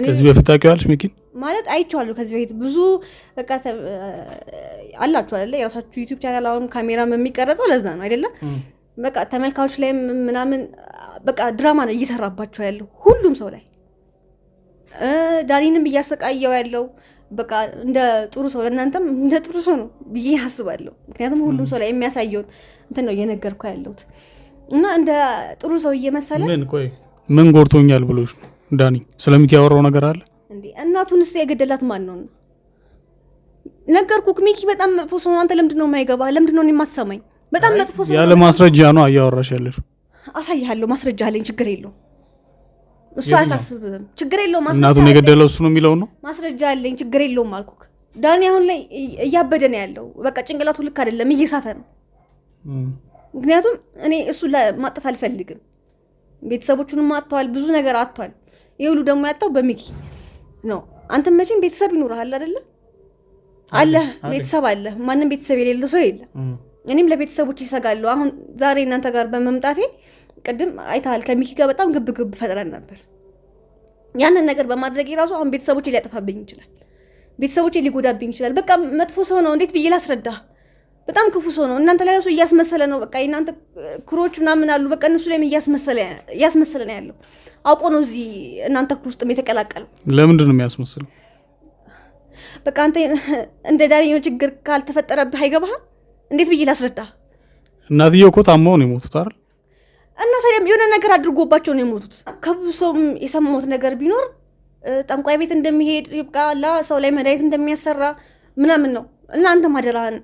ከዚህ በፊት ታውቂዋለሽ ሚኪን? ማለት አይቼዋለሁ ከዚህ በፊት ብዙ በቃ አላችሁ አይደለ የራሳችሁ ዩቲዩብ ቻናል አሁን ካሜራም የሚቀረጸው ለዛ ነው አይደለ? በቃ ተመልካቾች ላይ ምናምን በቃ ድራማ ነው እየሰራባቸው ያለው ሁሉም ሰው ላይ። ዳኒንም እያሰቃየው ያለው በቃ እንደ ጥሩ ሰው ለእናንተም እንደ ጥሩ ሰው ነው ብዬ አስባለሁ። ምክንያቱም ሁሉም ሰው ላይ የሚያሳየውን እንትን ነው እየነገርኩ ያለሁት እና እንደ ጥሩ ሰው እየመሰለ ምን ጎርቶኛል ብሎሽ ዳኒ ስለሚኪ ያወራው ነገር አለ እንዴ? እናቱንስ የገደላት ማን ነው? ነገርኩክ ሚኪ በጣም መጥፎ ሰው ነው። አንተ ለምንድነው የማይገባ? ለምንድነው የማትሰማኝ? በጣም መጥፎ ሰው ያለ ማስረጃ ነው እያወራሽ ያለሽ። አሳይሃለሁ፣ ማስረጃ አለኝ፣ ችግር የለውም እሱ አያሳስብም፣ ችግር የለውም። እናቱን የገደለው እሱ ነው የሚለው ነው። ማስረጃ አለኝ፣ ችግር የለውም አልኩክ። ዳኒ አሁን ላይ እያበደ ነው ያለው። በቃ ጭንቅላቱ ልክ አይደለም፣ እየሳተ ነው። ምክንያቱም እኔ እሱ ማጣት አልፈልግም። ቤተሰቦቹንም አጥቷል፣ ብዙ ነገር አጥቷል። ይሄ ሁሉ ደግሞ ያጣው በሚኪ ነው። አንተ መቼም ቤተሰብ ይኖርሃል አይደለ? አለ ቤተሰብ አለ። ማንም ቤተሰብ የሌለው ሰው የለም። እኔም ለቤተሰቦች ይሰጋለሁ። አሁን ዛሬ እናንተ ጋር በመምጣቴ ቅድም አይተሃል ከሚኪ ጋር በጣም ግብ ፈጥረን ነበር። ያንን ነገር በማድረግ ራሱ አሁን ቤተሰቦቼ ሊያጠፋብኝ ይችላል፣ ቤተሰቦቼ ሊጎዳብኝ ይችላል። በቃ መጥፎ ሰው ነው። እንዴት ብዬ ላስረዳ? በጣም ክፉ ሰው ነው። እናንተ ላይ ራሱ እያስመሰለ ነው። በቃ እናንተ ክሮች ምናምን አሉ። በቃ እነሱ ላይም እያስመሰለ ነው ያለው። አውቆ ነው እዚህ እናንተ ክሩ ውስጥ የተቀላቀለው። ለምንድን ነው የሚያስመስለው? በቃ አንተ እንደ ዳኒዮ ችግር ካልተፈጠረብህ አይገባህም። እንዴት ብዬ ላስረዳ? እናትየው እኮ ታማው ነው የሞቱት አይደል? እና ታዲያም የሆነ ነገር አድርጎባቸው ነው የሞቱት። ከብዙ ሰውም የሰማሁት ነገር ቢኖር ጠንቋይ ቤት እንደሚሄድ ይብቃላ፣ ሰው ላይ መድኃኒት እንደሚያሰራ ምናምን ነው። እና አንተ ማደራህን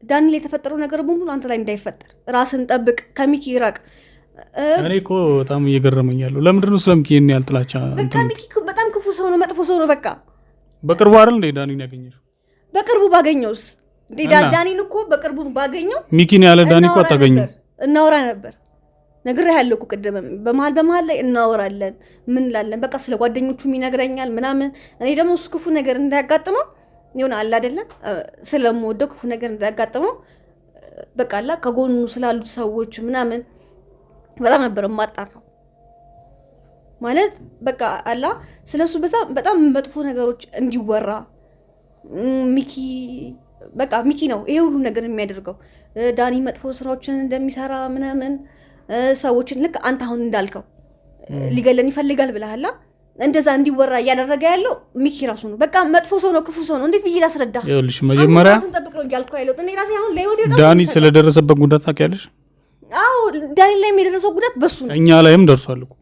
ዳኒ ላይ የተፈጠረው ነገር በሙሉ አንተ ላይ እንዳይፈጠር ራስን ጠብቅ፣ ከሚኪ ይራቅ። እኔ እኮ በጣም እየገረመኝ ያለው ለምንድን ነው ስለሚኪ ይሄን ያህል ጥላቻ? በቃ ሚኪ በጣም ክፉ ሰው ነው፣ መጥፎ ሰው ነው። በቃ በቅርቡ አይደል እንዴ ዳኒን ያገኘሽው? በቅርቡ ባገኘውስ ዳኒን እኮ በቅርቡ ባገኘው ሚኪን ያለ ዳኒ እኮ አታገኘው። እናወራ ነበር፣ ነግሬሃለሁ እኮ ቅድም። በመሀል ላይ እናወራለን፣ ምን እንላለን። በቃ ስለ ጓደኞቹም ይነግረኛል ምናምን። እኔ ደግሞ እሱ ክፉ ነገር እንዳያጋጥመው ይሆን አለ አይደለም፣ ስለምወደው ክፉ ነገር እንዳያጋጥመው በቃ አላ ከጎኑ ስላሉት ሰዎች ምናምን በጣም ነበር የማጣራው። ማለት በቃ አላ ስለሱ በጣም መጥፎ ነገሮች እንዲወራ ሚኪ በቃ ሚኪ ነው ይሄ ሁሉ ነገር የሚያደርገው። ዳኒ መጥፎ ስራዎችን እንደሚሰራ ምናምን ሰዎችን ልክ አንተ አሁን እንዳልከው ሊገለን ይፈልጋል ብለሃላ እንደዛ እንዲወራ እያደረገ ያለው ሚኪ ራሱ ነው። በቃ መጥፎ ሰው ነው፣ ክፉ ሰው ነው። እንዴት ብዬ ላስረዳ? ይኸውልሽ መጀመሪያ ዳኒ ስለደረሰበት ጉዳት ታውቂያለሽ? አዎ ዳኒ ላይ የደረሰው ጉዳት በሱ ነው። እኛ ላይም ደርሷል እኮ።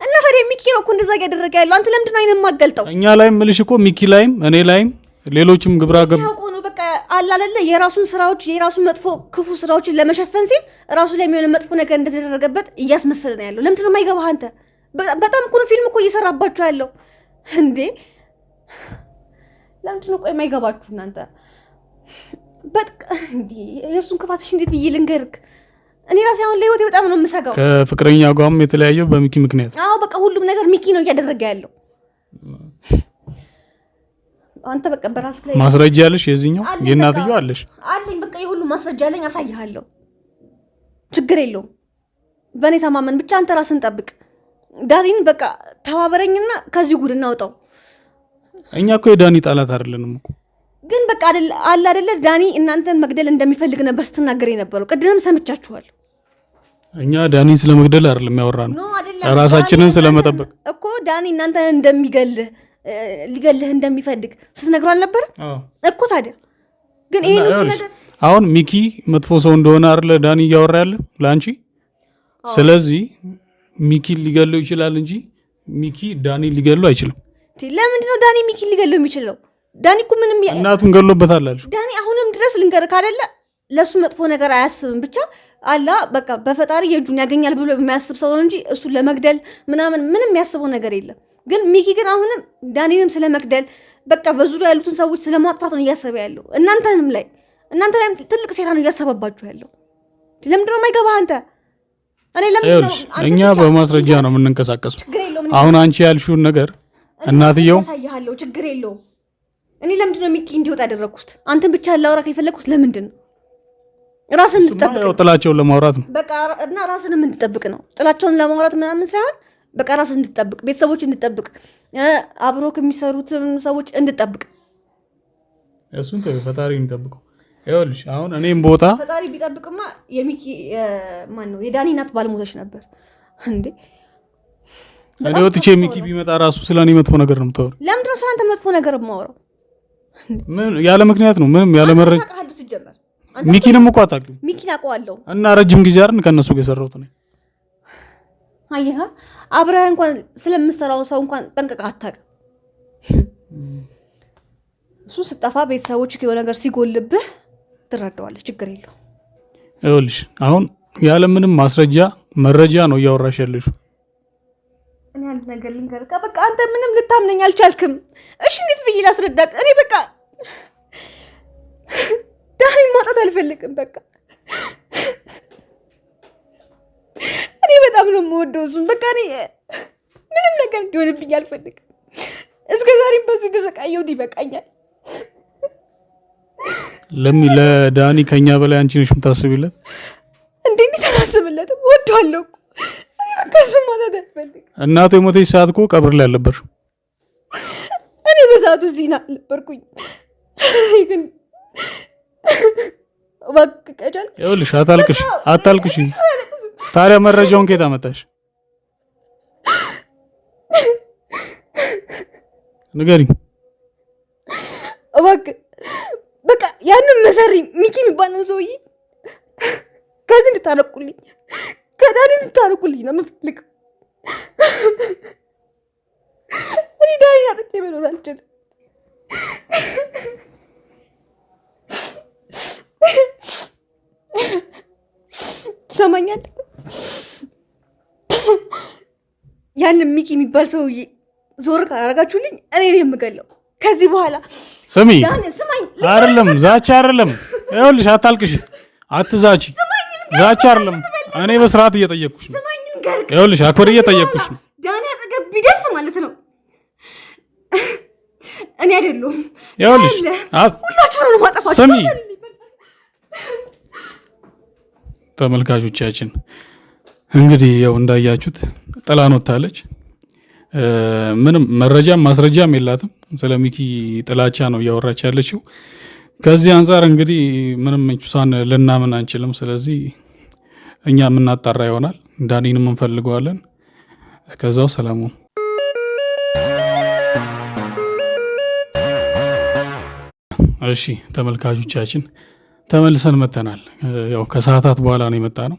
እና ታዲያ ሚኪ ነው እኮ እንደዛ እያደረገ ያለው። አንተ ለምንድን ነው አይነም ማገልጠው? እኛ ላይም ምልሽ እኮ ሚኪ ላይም እኔ ላይም ሌሎችም ግብራ ገብ ነው። በቃ አላለለ የራሱን ስራዎች የራሱን መጥፎ ክፉ ስራዎችን ለመሸፈን ሲል ራሱ ላይ የሚሆነ መጥፎ ነገር እንደተደረገበት እያስመሰለ ነው ያለው። ለምንድን ነው የማይገባህ አንተ? በጣም እኮ ፊልም እኮ እየሰራባችሁ ያለው እንዴ! ለምንድን ነው ቆይ የማይገባችሁ እናንተ? በቃ እንዴ የእሱን ክፋትሽ እንዴት ብዬ ልንገርክ? እኔ ራሴ አሁን ለህይወቴ በጣም ነው የምሰጋው። ከፍቅረኛ ጋርም የተለያየው በሚኪ ምክንያት። አዎ በቃ ሁሉም ነገር ሚኪ ነው እያደረገ ያለው። አንተ በቃ በራስህ ላይ ማስረጃ ያለሽ የዚህኛው የእናትየው አለሽ? አለኝ። በቃ የሁሉ ማስረጃ አለኝ፣ አሳይሃለሁ። ችግር የለውም። በእኔ ተማመን ብቻ። አንተ ራስን ጠብቅ። ዳኒን በቃ ተባበረኝና ከዚህ ጉድ እናውጣው። እኛ እኮ የዳኒ ጠላት አይደለንም እኮ። ግን በቃ አለ አይደለ ዳኒ እናንተን መግደል እንደሚፈልግ ነበር ስትናገር የነበረው። ቅድምም ሰምቻችኋል። እኛ ዳኒ ስለመግደል አይደለም ያወራነው፣ ራሳችንን ስለመጠበቅ እኮ። ዳኒ እናንተን እንደሚገልህ ሊገልህ እንደሚፈልግ ስትነግሩ አልነበረ እኮ። ታዲያ ግን ይሄን ነገር አሁን ሚኪ መጥፎ ሰው እንደሆነ አይደለ ዳኒ እያወራ ያለ ለአንቺ። ስለዚህ ሚኪ ሊገለው ይችላል እንጂ ሚኪ ዳኒ ሊገለው አይችልም። ለምንድን ነው ዳኒ ሚኪ ሊገለው የሚችለው? ዳኒ እኮ ምንም እናቱን ገሎበታል አልሽ። ዳኒ አሁንም ድረስ ልንገርህ አይደለ ለሱ መጥፎ ነገር አያስብም። ብቻ አላ በቃ በፈጣሪ የእጁን ያገኛል ብሎ የሚያስብ ሰው ነው እንጂ እሱን ለመግደል ምናምን ምንም የሚያስበው ነገር የለም። ግን ሚኪ ግን አሁንም ዳኒንም ስለመግደል በቃ በዙሪያ ያሉትን ሰዎች ስለማጥፋት ነው እያሰበ ያለው። እናንተ ላይም ትልቅ ሴራ ነው እያሰበባችሁ ያለው። ለምንድን ነው የማይገባህ አንተ? እኛ በማስረጃ ነው የምንንቀሳቀሱ። አሁን አንቺ ያልሽውን ነገር እናትየው ያሳያለሁ፣ ችግር የለውም። እኔ ለምንድን ነው ሚኪ እንዲወጣ ያደረግኩት? አንተን ብቻ ላውራ የፈለግኩት ለምንድን ነው? ራስን እንድጠብቅ ጥላቸውን ለማውራት ነው በቃ እና ራስንም እንድጠብቅ ነው። ጥላቸውን ለማውራት ምናምን ሳይሆን በቃ ራስን እንድጠብቅ፣ ቤተሰቦች እንድጠብቅ፣ አብሮ ከሚሰሩትም ሰዎች እንድጠብቅ። እሱን ፈጣሪ እንጠብቀው። ይኸውልሽ አሁን እኔም ቦታ ፈጣሪ ቢጠብቅማ የሚኪ ማን ነው የዳኒ እናት ባልሞተች ነበር እንዴ? እኔ ወጥቼ ሚኪ ቢመጣ ራሱ ስለኔ መጥፎ ነገር ነው የምታወራው። ለምንድን ነው ስለአንተ መጥፎ ነገር የማወራው? ምን ያለ ምክንያት ነው? ምንም ያለ መረጃ ሲጀመር ሚኪንም እኮ አታውቂም። ሚኪን አውቀዋለሁ እና ረጅም ጊዜ አይደል ከነሱ ጋር የሰራሁት ነው። አየህ አብረህ እንኳን ስለምሰራው ሰው እንኳን ጠንቀቅ አታውቅም። እሱ ስጠፋ ቤተሰቦች የሆነ ነገር ሲጎልብህ ትረዳዋለህ። ችግር የለው። ይኸውልሽ አሁን ያለ ምንም ማስረጃ መረጃ ነው እያወራሽ ያለሽው። እኔ አንድ ነገር ልንገርህ፣ በቃ አንተ ምንም ልታምነኝ አልቻልክም። እሺ እንዴት ብዬ ላስረዳቅ? እኔ በቃ ዳኒ ማጣት አልፈልግም። በቃ እኔ በጣም ነው የምወደው እሱን። በቃ እኔ ምንም ነገር እንዲሆንብኝ አልፈልግም። እስከ ዛሬም በሱ የተሰቃየሁት ይበቃኛል። ለዳኒ ከኛ በላይ አንቺ ነሽ የምታስቢለት። እንዴት ተናስብለትም ወደዋለሁ እኮ እኔ በቃ እሱን ማጣት አልፈልግም። እናቱ የሞተች ሰዓት እኮ ቀብር ላይ አልነበርሽ። እኔ በሰዓቱ እዚህ ነበርኩኝ ግን ባክቀጃል። ይኸውልሽ አታልቅሽ። ታዲያ መረጃውን ከየት አመጣሽ? ንገሪኝ እባክህ። በቃ ያንን መሰሪ ሚኪ የሚባለው ሰውዬ ከዚህ እንድታረቁልኝ፣ ከዳኒ እንድታረቁልኝ ነው የምፈልገው። እኔ ዳኒ አጥቼ መኖር አልችልም። ትሰማኛለህ? ያንን ሚኪ የሚባል ሰውዬ ዞር ካላረጋችሁልኝ እኔ ነው የምገለው ከዚህ በኋላ። ስሚ፣ አይደለም ዛቻ አይደለም። ይኸውልሽ አታልቅሽ፣ አትዛቺ። ዛቻ አይደለም። እኔ በስርዓት እየጠየቅኩሽ ነው። ይኸውልሽ አክብር እየጠየቅኩሽ ነው። ዳኒ አጠገብ ቢደርስ ማለት ነው እኔ አይደለሁም። ይኸውልሽ ሁላችሁም ነው ማጠፋችሁ። ስሚ ተመልካቾቻችን፣ እንግዲህ ያው እንዳያችሁት ጥላን ወጥታለች። ምንም መረጃም ማስረጃም የላትም። ስለ ሚኪ ጥላቻ ነው እያወራች ያለችው። ከዚህ አንጻር እንግዲህ ምንም እሷን ልናምን አንችልም። ስለዚህ እኛ የምናጣራ ይሆናል። ዳኒንም እንፈልገዋለን። እስከዛው ሰላሙ። እሺ ተመልካቾቻችን ተመልሰን መተናል። ያው ከሰዓታት በኋላ ነው የመጣ ነው።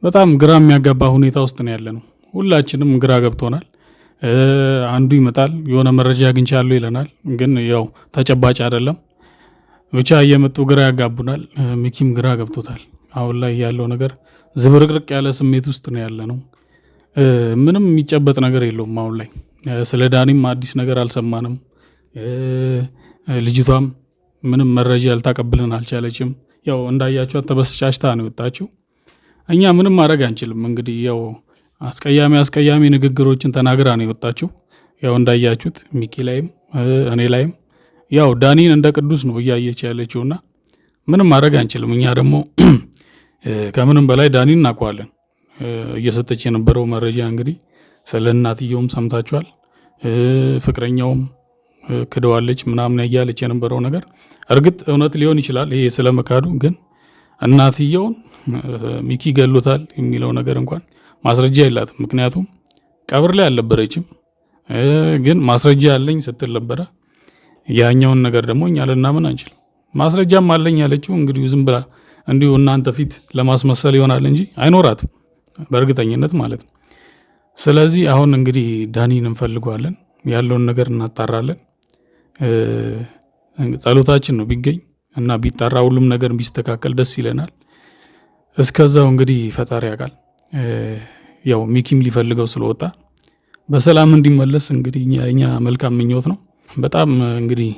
በጣም ግራ የሚያጋባ ሁኔታ ውስጥ ነው ያለ ነው። ሁላችንም ግራ ገብቶናል። አንዱ ይመጣል የሆነ መረጃ አግኝቻለሁ ይለናል፣ ግን ያው ተጨባጭ አይደለም። ብቻ እየመጡ ግራ ያጋቡናል። ሚኪም ግራ ገብቶታል። አሁን ላይ ያለው ነገር ዝብርቅርቅ ያለ ስሜት ውስጥ ነው ያለ ነው። ምንም የሚጨበጥ ነገር የለውም አሁን ላይ። ስለ ዳኒም አዲስ ነገር አልሰማንም። ልጅቷም ምንም መረጃ ያልታቀብልን አልቻለችም። ያው እንዳያችሁ ተበስጫጭታ ነው የወጣችው። እኛ ምንም ማድረግ አንችልም። እንግዲህ ያው አስቀያሚ ንግግሮችን ተናግራ ነው የወጣችው። ያው እንዳያችሁት ሚኪ ላይም እኔ ላይም ያው ዳኒን እንደ ቅዱስ ነው እያየች ያለችውና ምንም ማድረግ አንችልም። እኛ ደግሞ ከምንም በላይ ዳኒን እናውቀዋለን። እየሰጠች የነበረው መረጃ እንግዲህ ስለ እናትየውም ሰምታችኋል። ፍቅረኛውም ክደዋለች ምናምን እያለች የነበረው ነገር እርግጥ እውነት ሊሆን ይችላል። ይሄ ስለመካዱ ግን እናትየውን ሚኪ ገሎታል የሚለው ነገር እንኳን ማስረጃ የላትም። ምክንያቱም ቀብር ላይ አልነበረችም፣ ግን ማስረጃ ያለኝ ስትል ነበረ። ያኛውን ነገር ደግሞ እኛ ልናምን አንችልም። ማስረጃም አለኝ ያለችው እንግዲህ ዝም ብላ እንዲሁ እናንተ ፊት ለማስመሰል ይሆናል እንጂ አይኖራትም በእርግጠኝነት ማለት ነው። ስለዚህ አሁን እንግዲህ ዳኒን እንፈልገዋለን፣ ያለውን ነገር እናጣራለን። ጸሎታችን ነው ቢገኝ እና ቢጣራ ሁሉም ነገር ቢስተካከል ደስ ይለናል። እስከዛው እንግዲህ ፈጣሪ ያውቃል። ያው ሚኪም ሊፈልገው ስለወጣ በሰላም እንዲመለስ እንግዲህ እኛ መልካም ምኞት ነው። በጣም እንግዲህ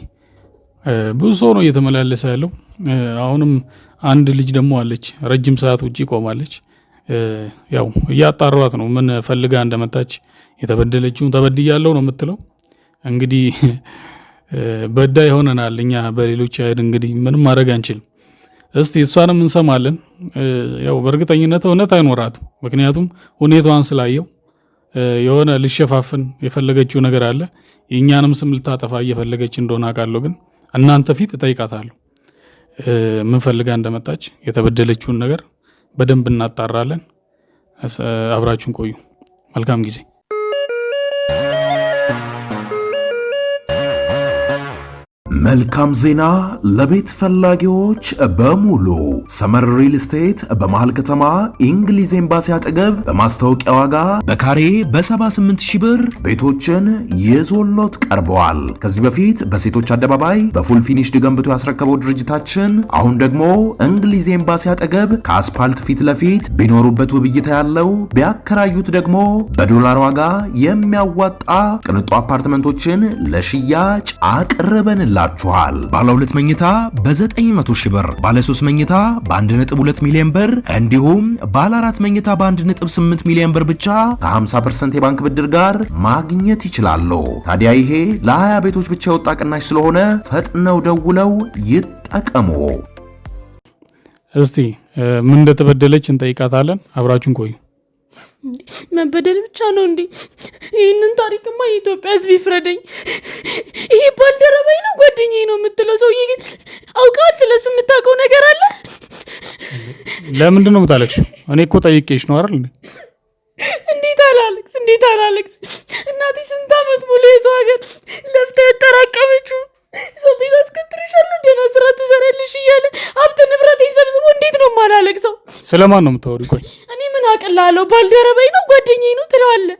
ብዙ ሰው ነው እየተመላለሰ ያለው። አሁንም አንድ ልጅ ደግሞ አለች፣ ረጅም ሰዓት ውጪ ቆማለች። ያው እያጣሯት ነው ምን ፈልጋ እንደመጣች። የተበደለችውን ተበድያለሁ ነው የምትለው። እንግዲህ በዳይ ሆነናል እኛ በሌሎች አይደል፣ እንግዲህ ምንም ማድረግ አንችልም። እስቲ እሷንም እንሰማለን። ያው በእርግጠኝነት እውነት አይኖራትም፣ ምክንያቱም ሁኔታዋን ስላየው የሆነ ልሸፋፍን የፈለገችው ነገር አለ። የእኛንም ስም ልታጠፋ እየፈለገች እንደሆነ አውቃለሁ። ግን እናንተ ፊት እጠይቃታለሁ ምን ፈልጋ እንደመጣች። የተበደለችውን ነገር በደንብ እናጣራለን። አብራችሁን ቆዩ። መልካም ጊዜ። መልካም ዜና ለቤት ፈላጊዎች በሙሉ ሰመር ሪል ስቴት በመሃል ከተማ እንግሊዝ ኤምባሲ አጠገብ በማስታወቂያ ዋጋ በካሬ በ78,000 ብር ቤቶችን ይዞሎት ቀርበዋል። ከዚህ በፊት በሴቶች አደባባይ በፉል ፊኒሽድ ገንብቶ ያስረከበው ድርጅታችን አሁን ደግሞ እንግሊዝ ኤምባሲ አጠገብ ከአስፓልት ፊት ለፊት ቢኖሩበት ውብይታ ያለው ቢያከራዩት ደግሞ በዶላር ዋጋ የሚያዋጣ ቅንጡ አፓርትመንቶችን ለሽያጭ አቅርበንላችኋል። ባለ 2 መኝታ በ900,000 ብር፣ ባለ 3 መኝታ በ1.2 ሚሊዮን ብር እንዲሁም ባለ 4 መኝታ በ1.8 ሚሊዮን ብር ብቻ ከ50% የባንክ ብድር ጋር ማግኘት ይችላሉ። ታዲያ ይሄ ለ20 ቤቶች ብቻ የወጣ ቅናሽ ስለሆነ ፈጥነው ደውለው ይጠቀሙ። እስቲ ምን እንደተበደለች እንጠይቃታለን። አብራችሁን ቆዩ። መበደል ብቻ ነው እንዴ? ይህንን ታሪክማ የኢትዮጵያ ሕዝብ ይፍረደኝ። ይሄ ባልደረባይ ነው ጓደኛዬ ነው የምትለው ሰውዬ ግን አውቃት ስለሱ የምታውቀው ነገር አለ? ለምንድን ነው የምታለቅሽው? እኔ እኮ ጠይቄሽ ነው አይደል? እንዴት አላለቅስ? እናቴ ስንት ዓመት ሙሉ የሰው ሀገር ለፍታ ያጠራቀመችው ሰው ቤት አስከትርሻለሁ ደህና ስራ ትሰራልሽ እያለ ሀብት ንብረት ሰብስቦ እንዴት ነው የማላለቅሰው? ስለማን ነው የምታወሪ? ቆይ እኔ ምን አቅላለሁ? ባልደረባይ ነው ጓደኛዬ ነው ትለዋለህ።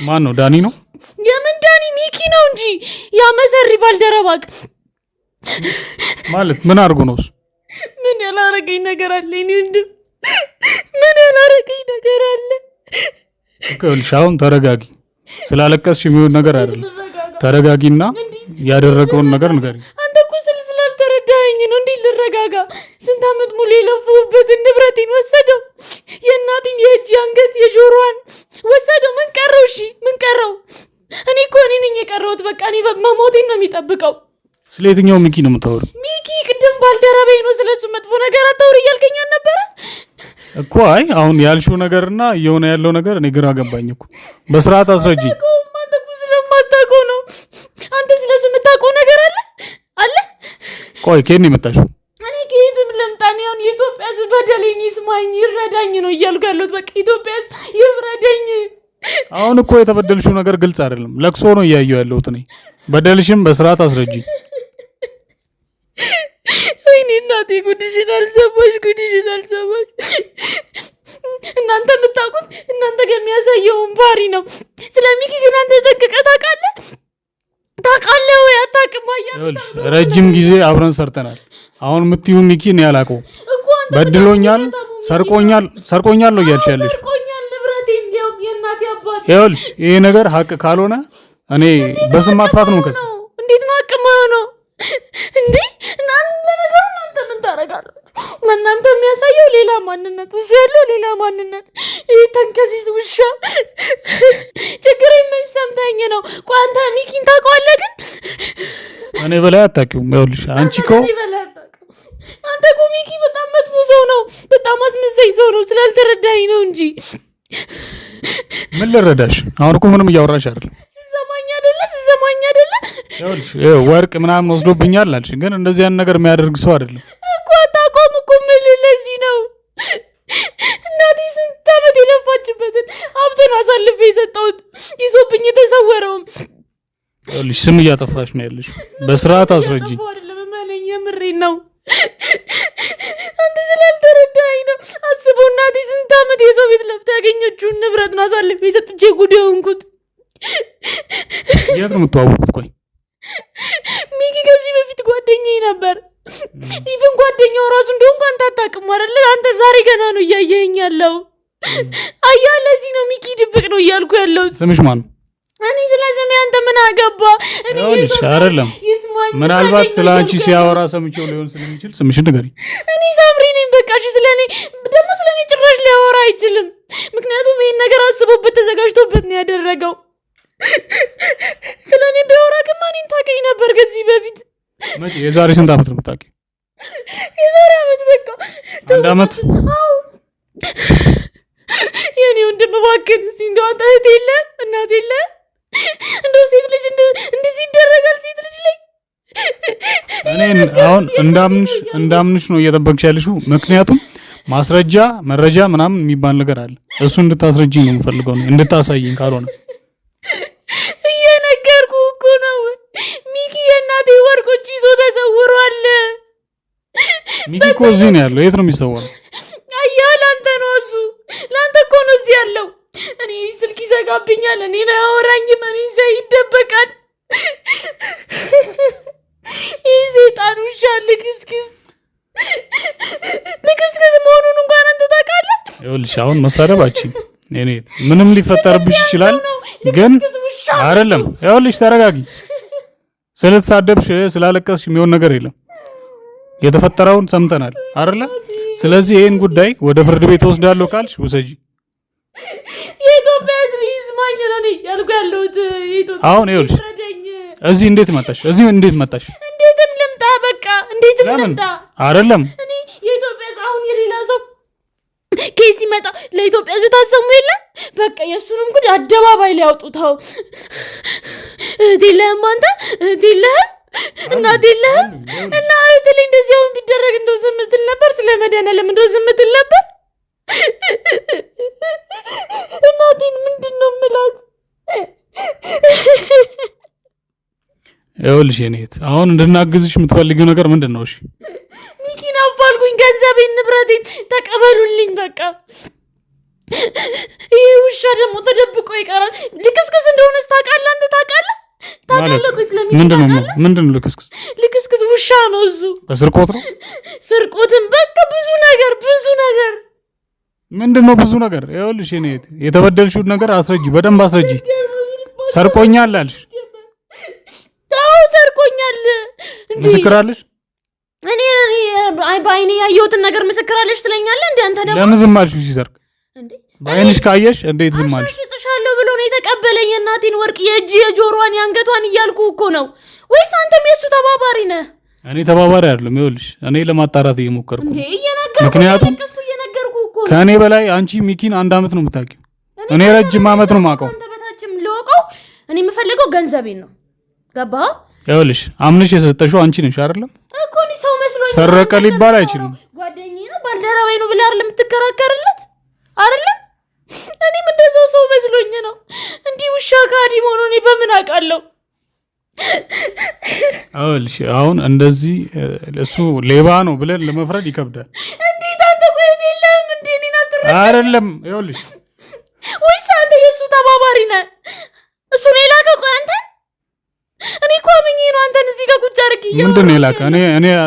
ማን ነው? ዳኒ ነው? የምን ዳኒ? ሚኪ ነው እንጂ ያ መሰሪ ባልደረባክ ማለት ምን አድርጎ ነው እሱ? ምን ያላረገኝ ነገር አለ? እኔ ወንድም ምን ያላረገኝ ነገር አለ? አሁን ተረጋጊ። ስላለቀስሽ የሚሆን ነገር አይደለም። ተረጋጊና ያደረገውን ነገር ንገሪ። አንተ እኮ ስላልተረዳኸኝ ነው። እንዴት ልረጋጋ? ስንት ዓመት ሙሉ የለፉበትን ንብረቴን ወሰደው። የእናቴን የእጅ አንገት የጆሮዋን ወሰደው። ምን ቀረው? እሺ ምን ቀረው? እኔ ነኝ የቀረሁት። በቃ እኔ መሞቴን ነው የሚጠብቀው። ስለ የትኛው ሚኪ ነው የምታወሪው? ሚኪ ቅድም ባልደረባዬ ነው። ስለሱ መጥፎ ነገር አታውሪ እያልከኝ አልነበረ እኮ? አይ አሁን ያልሽው ነገርና እየሆነ ያለው ነገር እኔ ግራ ገባኝ እኮ። በስርዓት አስረጂ። አንተ እኮ ስለማታውቀው ነው። አንተ ስለሱ የምታውቀው ነገር አለ? ቆይ ከኔ የመጣሽው? እኔ ከየትም ልምጣኔ አሁን የኢትዮጵያ ሕዝብ በደሌን ይስማኝ ይረዳኝ ነው እያልኩ ያለሁት። በቃ ኢትዮጵያ ሕዝብ ይፍረደኝ። አሁን እኮ የተበደልሽው ነገር ግልጽ አይደለም። ለቅሶ ነው እያየሁ ያለሁት እኔ። በደልሽም በስርዓት አስረጂ። ወይኔ እናቴ ጉድሽን አልሰማሽ። እናንተ የምታውቁት እናንተ ከሚያሳየውን ባህሪ ነው። ስለ ሚኪ ግን አንተ ጠንቅቀህ ታውቃለህ ወይ? አታውቅም? ረጅም ጊዜ አብረን ሰርተናል። አሁን የምትይው ሚኪ እኔ አላውቀውም። በድሎኛል፣ ሰርቆኛል ነው እያልሽ ያለሽ። ንብረቴን እንዲያውም የእናቴ አባት። ይኸውልሽ ይሄ ነገር ሀቅ ካልሆነ እኔ በስም ማጥፋት ነው ከስ እንዴት ነው ሀቅ የማይሆነው እንዴ? ለነገሩ እናንተ ምን ታደርጋላችሁ? እናንተ የሚያሳየው ሌላ ማንነት፣ እዚህ ያለው ሌላ ማንነት። ይህ ተንከሲስ ውሻ ችግር የመች ሰምተኝ ነው። ቆይ አንተ ሚኪን ታውቀዋለህ? ግን እኔ በላይ አታውቂውም። ይኸውልሽ አንቺ እኮ አንተ እኮ ሚኪ በጣም መጥፎ ሰው ነው፣ በጣም አስመሳይ ሰው ነው። ስላልተረዳኝ ነው እንጂ ምን ልረዳሽ? አሁን እኮ ምንም እያወራሽ አይደለም። ስሰማኝ አይደለ? ይኸውልሽ ወርቅ ምናምን ወስዶብኛል አልሽ፣ ግን እንደዚህ ያን ነገር የሚያደርግ ሰው አይደለም እኮ። አታውቀውም እኮ የምልህ ለዚህ ነው። እናቴ ስንት ዓመት የለፋችበትን ሀብትን አሳልፌ የሰጠሁት ይዞብኝ የተሰወረውም። ይኸውልሽ ስም እያጠፋሽ ነው ያለሽ። በስርዓት አስረጂ። አይደለም የምሬን ነው። አንተ ስላልተረዳኸኝ ነው። አስበው እናቴ ስንት ዓመት የሰው ቤት ለፍታ ያገኘችውን ንብረት ነው አሳልፌ ሰጥቼ ጉድ የሆንኩት። የት ነው የምትዋወቁት? ቆይ ሚኪ ከዚህ በፊት ጓደኛዬ ነበር። ኢቭን ጓደኛው ራሱ እንደሆንኩ አንተ አታውቅም አይደለ? አንተ ዛሬ ገና ነው እያየኸኝ ያለው። አያ ለዚህ ነው ሚኪ ድብቅ ነው እያልኩ ያለው። ስምሽ ማን ነው? እኔ ስለ ስሜ አንተ ምን አገባ? እኔ አይደለም ምናልባት ስለ አንቺ ሲያወራ ሰምቼው ሊሆን ስለሚችል ስምሽን ንገሪኝ። እኔ ሳምሪ ነኝ። በቃ እሺ። ስለኔ ደግሞ ስለኔ ጭራሽ ሊያወራ አይችልም። ምክንያቱም ይሄን ነገር አስቦበት ተዘጋጅቶበት ነው ያደረገው። ስለኔ ቢያወራ ግን ማንን ታውቀኝ ነበር ከዚህ በፊት? መቼ? የዛሬ ስንት ዓመት ነው የምታውቂው? የዛሬ ዓመት በቃ 1 ዓመት። አዎ የኔ ወንድም እባክህ እስኪ እንደው አንተ እህት የለህም እናት የለህም? እንደው ሴት ልጅ እንደዚህ ይደረጋል ሴት ልጅ ላይ? እኔ አሁን እንዳምንሽ ነው እየጠበቅሽ ያለሽው። ምክንያቱም ማስረጃ መረጃ ምናምን የሚባል ነገር አለ። እሱ እንድታስረጂኝ ነው የምፈልገው፣ እንድታሳይኝ። ካልሆነ እየነገርኩህ እኮ ነው ሚኪ የእናቴ ወርቆች ይዞ ተሰውሯል። ሚኪ እኮ እዚህ ነው ያለው። የት ነው የሚሰወረው? አየህ ለአንተ ነው እሱ ለአንተ እኮ ነው እዚህ ያለው። እኔ ስልክ ይዘጋብኛል፣ እኔን አያወራኝም፣ እኔን ሳይ ይደበቃል። ይህ ሰይጣን ውሻ ልክስክስ መሆኑን እንኳን አንተ ታውቃለህ። ይኸውልሽ አሁን መሳደባችን እኔት ምንም ሊፈጠርብሽ ይችላል፣ ግን አይደለም። ይኸውልሽ ተረጋጊ። ስለተሳደብሽ ስላለቀስሽ የሚሆን ነገር የለም። የተፈጠረውን ሰምተናል አይደለ? ስለዚህ ይሄን ጉዳይ ወደ ፍርድ ቤት ወስዳለሁ ካልሽ ውሰጂ። የኢትዮጵያ ሕዝብ ይስማኝ ነው እኔ ያልኩ ያለሁት። አሁን ይኸውልሽ እዚህ እንዴት መጣሽ? እንዴትም ልምጣ በቃ እንዴትም ልምጣ አይደለም። እኔ የኢትዮጵያ ሕዝብ አሁን የሌላ ሰው ኬስ ሲመጣ ለኢትዮጵያ ሕዝብ ታሰሙ የለ በቃ የእሱንም ጉድ አደባባይ ላይ ያውጡታው። እህት የለህም አንተ? እህት የለህም? እናት የለህም? እና እህት ላይ እንደዚህ አሁን ቢደረግ እንደው ዝም ትል ነበር? ስለ መድኃኒዓለም እንደው ዝም ትል ነበር? እናቴን ምንድን ነው የምላት? ይኸውልሽ የኔ እህት አሁን እንድናግዝሽ የምትፈልጊው ነገር ምንድን ነው? እሺ ሚኪን አፋልጉኝ፣ ገንዘቤን ንብረቴን ተቀበሉልኝ በቃ። ይህ ውሻ ደግሞ ተደብቆ ይቀራል። ልክስክስ እንደሆነ ታውቃለህ አንተ? ታውቃለህ? ምንድን ነው ልክስክስ? ልክስክስ ውሻ ነው እሱ። በስርቆት ነው? ስርቆትም በቃ ብዙ ነገር ምንድን ነው ብዙ ነገር? ይኸውልሽ የኔ እህት የተበደልሽውን ነገር አስረጂ፣ በደንብ አስረጂ። ሰርቆኛል አልሽ? አዎ ሰርቆኛል። ምስክር አለሽ? እኔ በዓይኔ ያየሁትን ነገር ምስክር አለሽ ትለኛለህ እንዴ? አንተ ደግሞ ለምን ዝም አልሽ? ሲሰርቅ በዓይንሽ ካየሽ እንዴት ዝም አልሽ? አሽጥሻለሁ ብሎ ነው የተቀበለኝ የእናቴን ወርቅ፣ የእጅ የጆሮዋን የአንገቷን እያልኩ እኮ ነው። ወይስ አንተም የእሱ ተባባሪ ነህ? እኔ ተባባሪ አይደለም። ይኸውልሽ እኔ ለማጣራት እየሞከርኩ ነው። ምክንያቱም ከእኔ በላይ አንቺ ሚኪን 1 ዓመት ነው የምታውቂው፣ እኔ ረጅም ዓመት ነው የማውቀው። አንተ በታችም ልወቀው። እኔ የምፈልገው ገንዘቤን ነው። ገባህ? ይኸውልሽ አምንሽ የሰጠሽው አንቺ ነሽ አይደለም እኮ። እኔ ሰው መስሎኝ ሰረቀ ሊባል አይችልም። ጓደኛዬ ነው ባልደረባዬ ነው ብለህ አይደለም የምትከራከርለት አይደለም? እኔም እንደዛው ሰው መስሎኝ ነው። እንዲህ ውሻ ካዲ መሆኑ እኔ በምን አውቃለሁ? ይኸውልሽ አሁን እንደዚህ እሱ ሌባ ነው ብለን ለመፍረድ ይከብዳል። እንዴት አንተ ቆየት የለህም እንዴ? እኔን አትረዳም አይደለም? ይኸውልሽ ወይስ አንተ የእሱ ተባባሪ ነህ? እሱ ነው የላከው? ቆይ አንተ እኔ እኮ አምኜ ነው አንተን እዚህ ጋር ቁጭ አድርጌ። ምንድን ነው የላከ? እኔ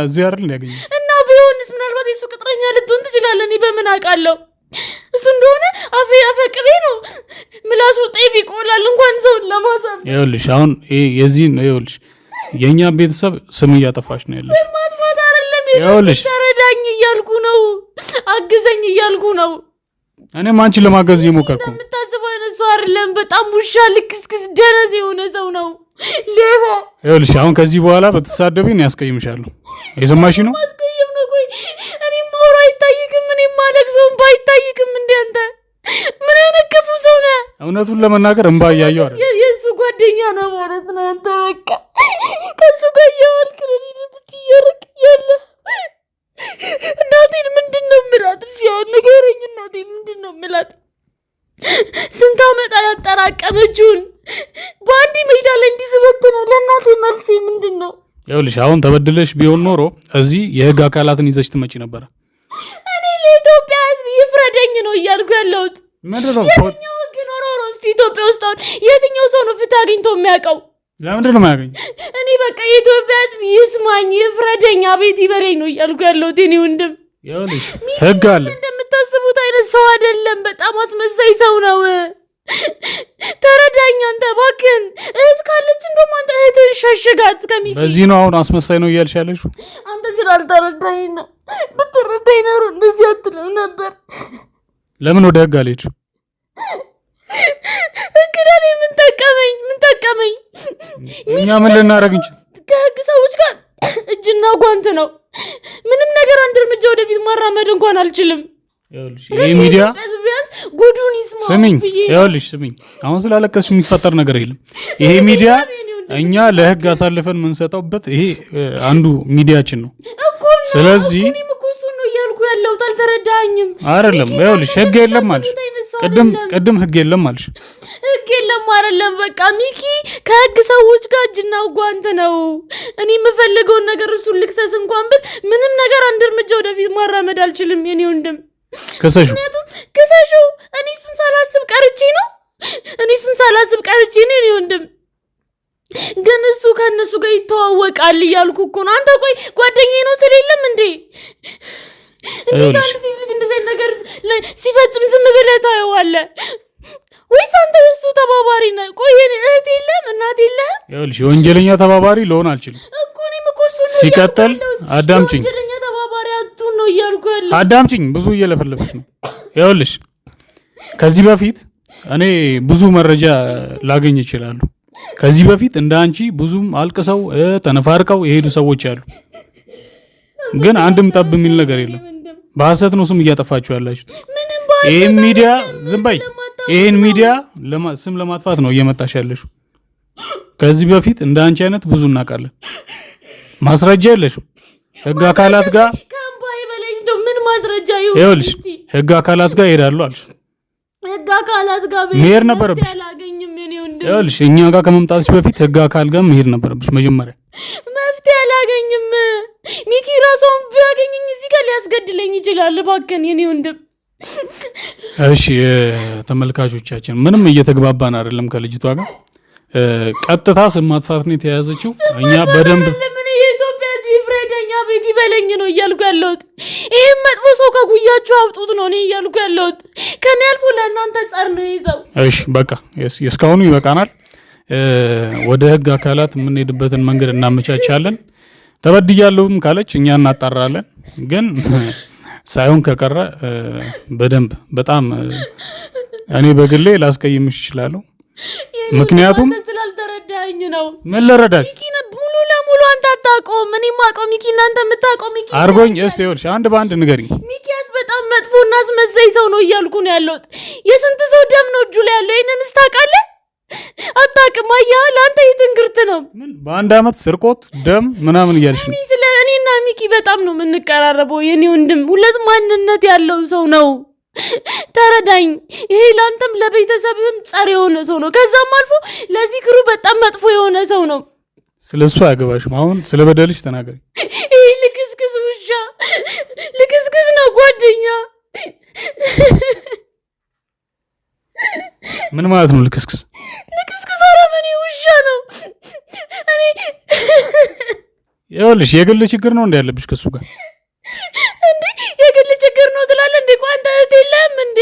እዚህ አይደል ያገኘኝ? እና ቢሆንስ ምናልባት የእሱ ቅጥረኛ ልትሆን ትችላለህ። እኔ በምን አውቃለሁ? እሱ እንደሆነ አፈቅቤ ነው ምላሱ ጤፍ ይቆላል እንኳን ሰውን ለማሳም። ይኸውልሽ አሁን የዚህን ይኸውልሽ የእኛ ቤተሰብ ስም እያጠፋሽ ነው ያለሽ። ማጥፋት አይደለም ይኸውልሽ፣ ተረዳኝ እያልኩ ነው፣ አግዘኝ እያልኩ ነው። እኔም አንቺን ለማገዝ እየሞከርኩ ነው። የምታስበው አይነት ሰው አይደለም። በጣም ውሻ ልክስክስ ደነዝ የሆነ ሰው ነው፣ ሌባ። ይኸውልሽ አሁን ከዚህ በኋላ በተሳደብኝ ያስቀይምሻለሁ። የሰማሽ ነው? ማስቀየም ነው። ቆይ እኔም ማውራ አይታይክም? እኔም ማለቅሰውም ባይታይክም እንደ አንተ ምን አይነት ክፉ ሰው ነህ? እውነቱን ለመናገር እንባ እያየሁ አይደል? የእሱ ጓደኛ ነው ማለት ነው አንተ። በቃ ከእሱ ጋር እያዋልክ ነው ብትያረቅ ያለ። እናቴን ምንድን ነው የምላት? እሺ አሁን ንገረኝ። እናቴን ምንድን ነው የምላት? ስንት ዓመት ያጠራቀመችውን በአንድ ሜዳ ላይ እንዲስበክ ነው። ለእናቴ መልሴ ምንድን ነው? ይኸውልሽ አሁን ተበድለሽ ቢሆን ኖሮ እዚህ የህግ አካላትን ይዘሽ ትመጪ ነበር። እኔ የኢትዮጵያ ህዝብ ይፍረደኝ ነው እያልኩ ያለሁት። የትኛው ህግ ኖሮ ነው እስቲ ኢትዮጵያ ውስጥ አሁን የትኛው ሰው ነው ፍትህ አግኝቶ የሚያውቀው? ለምንድን ነው የማያገኝ? እኔ በቃ የኢትዮጵያ ህዝብ ይስማኝ ይፍረደኝ አቤት ይበለኝ ነው እያልኩ ያለሁት። እኔ ወንድም ይኸውልሽ ህግ አለ። እንደምታስቡት አይነት ሰው አይደለም። በጣም አስመሳይ ሰው ነው። ተረዳኝ አንተ እባክህን። እህት ካለች እንደውም አንተ እህትን ሸሽጋት ከሚኪ። በዚህ ነው አሁን አስመሳይ ነው እያልሽ ያለሽው? አንተ ስላልተረዳኝ ነው። ብትረዳኝ ኖሮ እንደዚህ አትልም ነበር። ለምን ወደ ህግ አልሄድሽም? ህግ ለኔ ምን ጠቀመኝ? እኛ ምን ልናደርግ እንችል? ከህግ ሰዎች ጋር እጅና ጓንት ነው። ምንም ነገር አንድ እርምጃ ወደፊት ማራመድ እንኳን አልችልም። ይሄ ሚዲያ ቢያንስ ጉዱን ይስማ። ስሚኝ፣ አሁን ስላለቀስሽ የሚፈጠር ነገር የለም። ይሄ ሚዲያ እኛ ለህግ አሳልፈን የምንሰጠውበት ይሄ አንዱ ሚዲያችን ነው። ስለዚህ እያልኩ ያለሁት አልተረዳኝም። አይደለም ይኸውልሽ ህግ የለም አልሽ። ቅድም ህግ የለም አልሽ። ህግ የለም አይደለም። በቃ ሚኪ ከህግ ሰዎች ጋር እጅና ጓንት ነው። እኔ የምፈልገውን ነገር እሱን ልክሰስ እንኳን ብል ምንም ነገር አንድ እርምጃ ወደፊት ማራመድ አልችልም። የኔ ወንድም ክሰሹ። እኔ እሱን ሳላስብ ቀርቼ ነው። የኔ ወንድም ግን እሱ ከእነሱ ጋር ይተዋወቃል እያልኩ እኮ ነው። አንተ ቆይ ጓደኛዬ ነው ትል የለም እንዴ? እንዴት አንድ ሴት ልጅ እንደዚህ ነገር ሲፈጽም ዝም ብለህ ታየዋለህ ወይስ አንተ እሱ ተባባሪ ነህ? ቆይ እህት የለም እናት የለም? ይኸውልሽ የወንጀለኛ ተባባሪ ልሆን አልችልም እኮ። እኔም እኮ እሱ ነው። ሲቀጥል አዳምጪኝ፣ የወንጀለኛ ተባባሪ አትሁን ነው እያልኩ ያለው። አዳምጪኝ፣ ብዙ እየለፈለፍሽ ነው። ይኸውልሽ ከዚህ በፊት እኔ ብዙ መረጃ ላገኝ ይችላሉ። ከዚህ በፊት እንደ አንቺ ብዙም አልቅሰው ተነፋርቀው የሄዱ ሰዎች አሉ። ግን አንድም ጠብ የሚል ነገር የለም። በሐሰት ነው ስም እያጠፋችሁ ያላችሁት። ይሄን ሚዲያ ዝም በይ። ይሄን ሚዲያ ስም ለማጥፋት ነው እየመጣሽ ያለሽው። ከዚህ በፊት እንደ አንቺ አይነት ብዙ እናውቃለን። ማስረጃ የለሽም። ህግ አካላት ጋር ምን ማስረጃ ይኸውልሽ ህግ አካላት ጋር ይሄዳሉ አልሽ። ህግ አካላት ጋር መሄድ ነበረብሽ። ይኸውልሽ እኛ ጋር ከመምጣትሽ በፊት ህግ አካል ጋር መሄድ ነበረብሽ መጀመሪያ። መፍትሄ አላገኝም። ሚኪ ራሷን ቢያገኘኝ እዚህ ጋር ሊያስገድለኝ ይችላል። እባክህን የኔ ወንድም። እሺ ተመልካቾቻችን ምንም እየተግባባን አይደለም ከልጅቷ ጋር። ቀጥታ ስም ማጥፋት ነው የተያዘችው። እኛ በደንብ የኢትዮጵያ ፍሬደኛ ቤት ይበለኝ ነው እያልኩ ያለሁት። ይህም መጥፎ ሰው ከጉያችሁ አውጡት ነው እኔ እያልኩ ያለሁት። ከኔ አልፎ ለእናንተ ጸር ነው ይዘው። እሺ በቃ እስካሁኑ ይበቃናል። ወደ ህግ አካላት የምንሄድበትን መንገድ እናመቻቻለን። ተበድያለሁም ካለች እኛ እናጣራለን። ግን ሳይሆን ከቀረ በደንብ በጣም እኔ በግሌ ላስቀይምሽ እችላለሁ። ምክንያቱም ስላልተረዳኝ ነው። ምን ልረዳሽ? ሙሉ ለሙሉ አንተ አታውቀውም። እኔ የማውቀው ሚኪ እናንተ የምታውቀው ሚኪ አድርጎኝ። እስኪ ይኸውልሽ አንድ በአንድ ንገሪኝ። ሚኪያስ በጣም መጥፎና አስመሳይ ሰው ነው እያልኩ ነው ያለሁት። የስንት ሰው ደም ነው እጁ ላይ ያለው። ይህንንስ ታውቃለህ? አታውቅም። አየህ ለአንተ የትንግርት ነው። ምን በአንድ አመት ስርቆት ደም ምናምን እያልሽ ነው? እኔና ሚኪ በጣም ነው የምንቀራረበው የኔ ወንድም። ሁለት ማንነት ያለው ሰው ነው። ተረዳኝ። ይሄ ለአንተም ለቤተሰብም ጸር የሆነ ሰው ነው። ከዛም አልፎ ለዚህ ክሩ በጣም መጥፎ የሆነ ሰው ነው። ስለ እሱ አያገባሽም። አሁን ስለ በደልሽ ተናገሪ። ይሄ ልክስክስ ውሻ ልክስክስ ነው ጓደኛ። ምን ማለት ነው ልክስክስ? ልክስክስ አረመኔ ውሻ ነው። እኔ ይኸውልሽ የግል ችግር ነው እንደ ያለብሽ ከሱ ጋር እንዴ? የግል ችግር ነው ትላለህ እንዴ? ቆይ አንተ እህት የለህም እንዴ?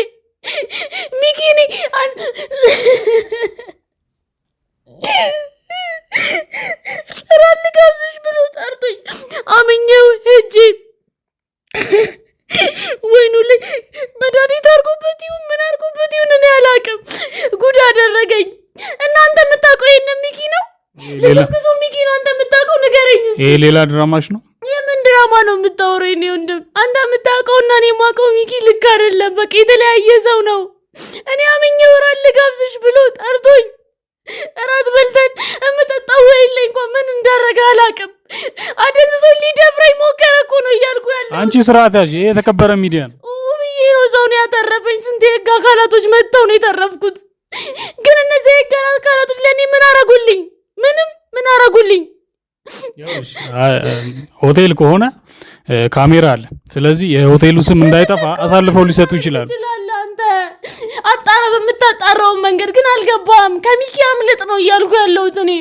ሚኪ እኔ ራን ጋብዝሽ ብሎ ጠርቶኝ አምኜው ሄጄ ወይኑ ላይ መድኃኒት አድርጎበት ይሁን ምን አድርጎበት ይሁን እኔ አላውቅም። ጉድ አደረገኝ። እናንተ የምታውቀው ይሄንን ሚኪ ነው? ልክስክሱ ሚኪ ነው አንተ የምታውቀው? ንገረኝ። ይሄ ሌላ ድራማሽ ነው? የምን ድራማ ነው የምታወራው? እኔ ወንድም አንተ የምታውቀውና እኔ የማውቀው ሚኪ ልክ አይደለም። በቃ የተለያየ ሰው ነው። እኔ አምኜው እራት ልጋብዝሽ ብሎ ጠርቶኝ እራት በልተን የምጠጣው ወይን ላይ እንኳን ምን እንዳረገ አላውቅም። አደንዝዞ ሊደፍረኝ ሞከረ እኮ ነው እያልኩ ያለ። አንቺ ስርዓት ያዥ። ይሄ የተከበረ ሚዲያ ነው ብዬ ነው ሰው ነው ያተረፈኝ። ስንት የህግ አካላቶች መጥተው ነው የተረፍኩት። ግን እነዚህ የህግ አካላቶች ለእኔ ምን አረጉልኝ? ምንም ምን አረጉልኝ? ሆቴል ከሆነ ካሜራ አለ። ስለዚህ የሆቴሉ ስም እንዳይጠፋ አሳልፈው ሊሰጡ ይችላሉ። አንተ አጣራ በምታጣራውን መንገድ ግን አልገባም። ከሚኪ አምልጥ ነው እያልኩ ያለሁት እኔ።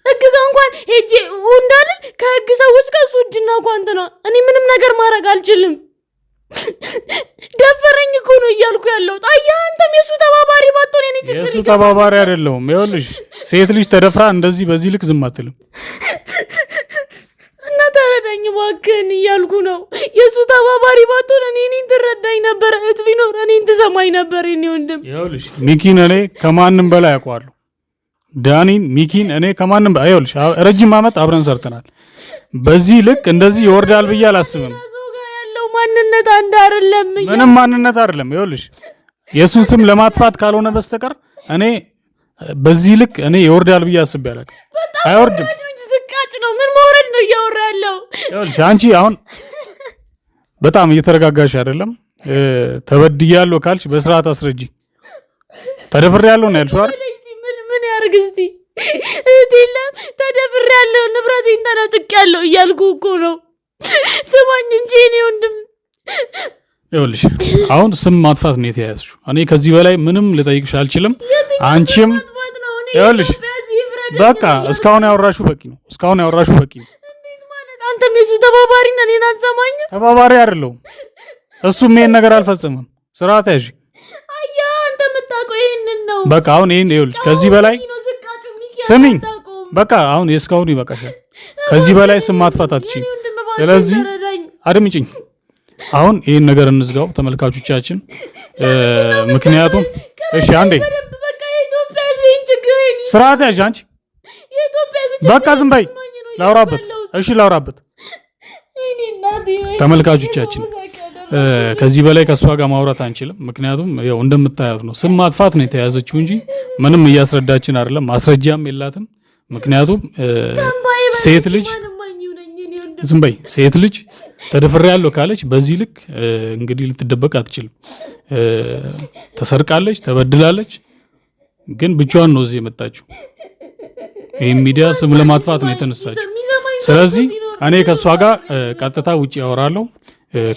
ህግ ጋር እንኳን ሄጄ እንዳልን ከህግ ሰዎች ጋር እሱ እጅና ጓንት ነው። እኔ ምንም ነገር ማድረግ አልችልም። ደፈረኝ እኮ ነው እያልኩ ያለሁት። አየህ አንተም የሱ ተባባሪ ባትሆን የኔ ችግር የሱ ተባባሪ አይደለሁም። ይኸውልሽ ሴት ልጅ ተደፍራ እንደዚህ በዚህ ልክ ዝም አትልም። እና ተረዳኝ እባክህን እያልኩ ነው። የሱ ተባባሪ ባትሆን እኔን ትረዳኝ ነበር። እህት ቢኖር እኔን ትሰማኝ ነበር። የኔ ወንድም ይኸውልሽ ሚኪን እኔ ከማንም በላይ አውቀዋለሁ። ዳኒን ሚኪን እኔ ከማንም በላይ ይኸውልሽ ረጅም ዓመት አብረን ሰርተናል። በዚህ ልክ እንደዚህ ይወርዳል ብዬ አላስብም። ማንነት አንድ አይደለም። ምንም ማንነት አይደለም። ይኸውልሽ የሱን ስም ለማጥፋት ካልሆነ በስተቀር እኔ በዚህ ልክ እኔ ይወርዳል ብዬ አስቤ አላውቅም። አይወርድም። ዝቃጭ ነው። ምን መውረድ ነው እያወራ ያለው? ይኸውልሽ አንቺ አሁን በጣም እየተረጋጋሽ አይደለም። ተበድያለሁ ካልሽ በስርዓት አስረጂ። ተደፍሬያለሁ ነው ያልሽው አይደል? ምን ያርግ እስቲ? እህት የለም ተደፍሬያለሁ፣ ንብረቴን ተነጥቄያለሁ እያልኩ እኮ ነው። ስማኝ እንጂ እኔ ወንድም ይኸውልሽ አሁን ስም ማጥፋት ነው የተያያዝሽው። እኔ ከዚህ በላይ ምንም ልጠይቅሽ አልችልም። አንቺም ይኸውልሽ በቃ እስካሁን ያወራሽው በቂ ነው። እስካሁን ያወራሽው በቂ ነው። አንተም የሱ ተባባሪ ነህ። እኔን አትሰማኝም? ተባባሪ አይደለሁም። እሱም ይሄን ነገር አልፈጽምም። ስርዓት ያዥ። አያ አንተ የምታውቀው ይሄንን ነው። በቃ አሁን ይሄን ይኸውልሽ ከዚህ በላይ ስሚኝ። በቃ አሁን የእስካሁን ይበቃሻል። ከዚህ በላይ ስም ማጥፋት አትችይም። ስለዚህ አድምጪኝ። አሁን ይህን ነገር እንዝጋው ተመልካቾቻችን። ምክንያቱም እሺ አንዴ ስርዓት ያዥ አንቺ። በቃ ዝም በይ ላውራበት። እሺ ላውራበት። ተመልካቾቻችን ከዚህ በላይ ከእሷ ጋር ማውራት አንችልም። ምክንያቱም ያው እንደምታያት ነው። ስም ማጥፋት ነው የተያዘችው እንጂ ምንም እያስረዳችን አይደለም። ማስረጃም የላትም። ምክንያቱም ሴት ልጅ ዝም በይ ሴት ልጅ ተደፍሬያለሁ ካለች በዚህ ልክ እንግዲህ ልትደበቅ አትችልም። ተሰርቃለች፣ ተበድላለች። ግን ብቻዋን ነው እዚህ የመጣችው። ይህ ሚዲያ ስም ለማጥፋት ነው የተነሳችው። ስለዚህ እኔ ከእሷ ጋር ቀጥታ ውጭ ያወራለሁ።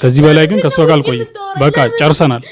ከዚህ በላይ ግን ከእሷ ጋር አልቆይም። በቃ ጨርሰናል።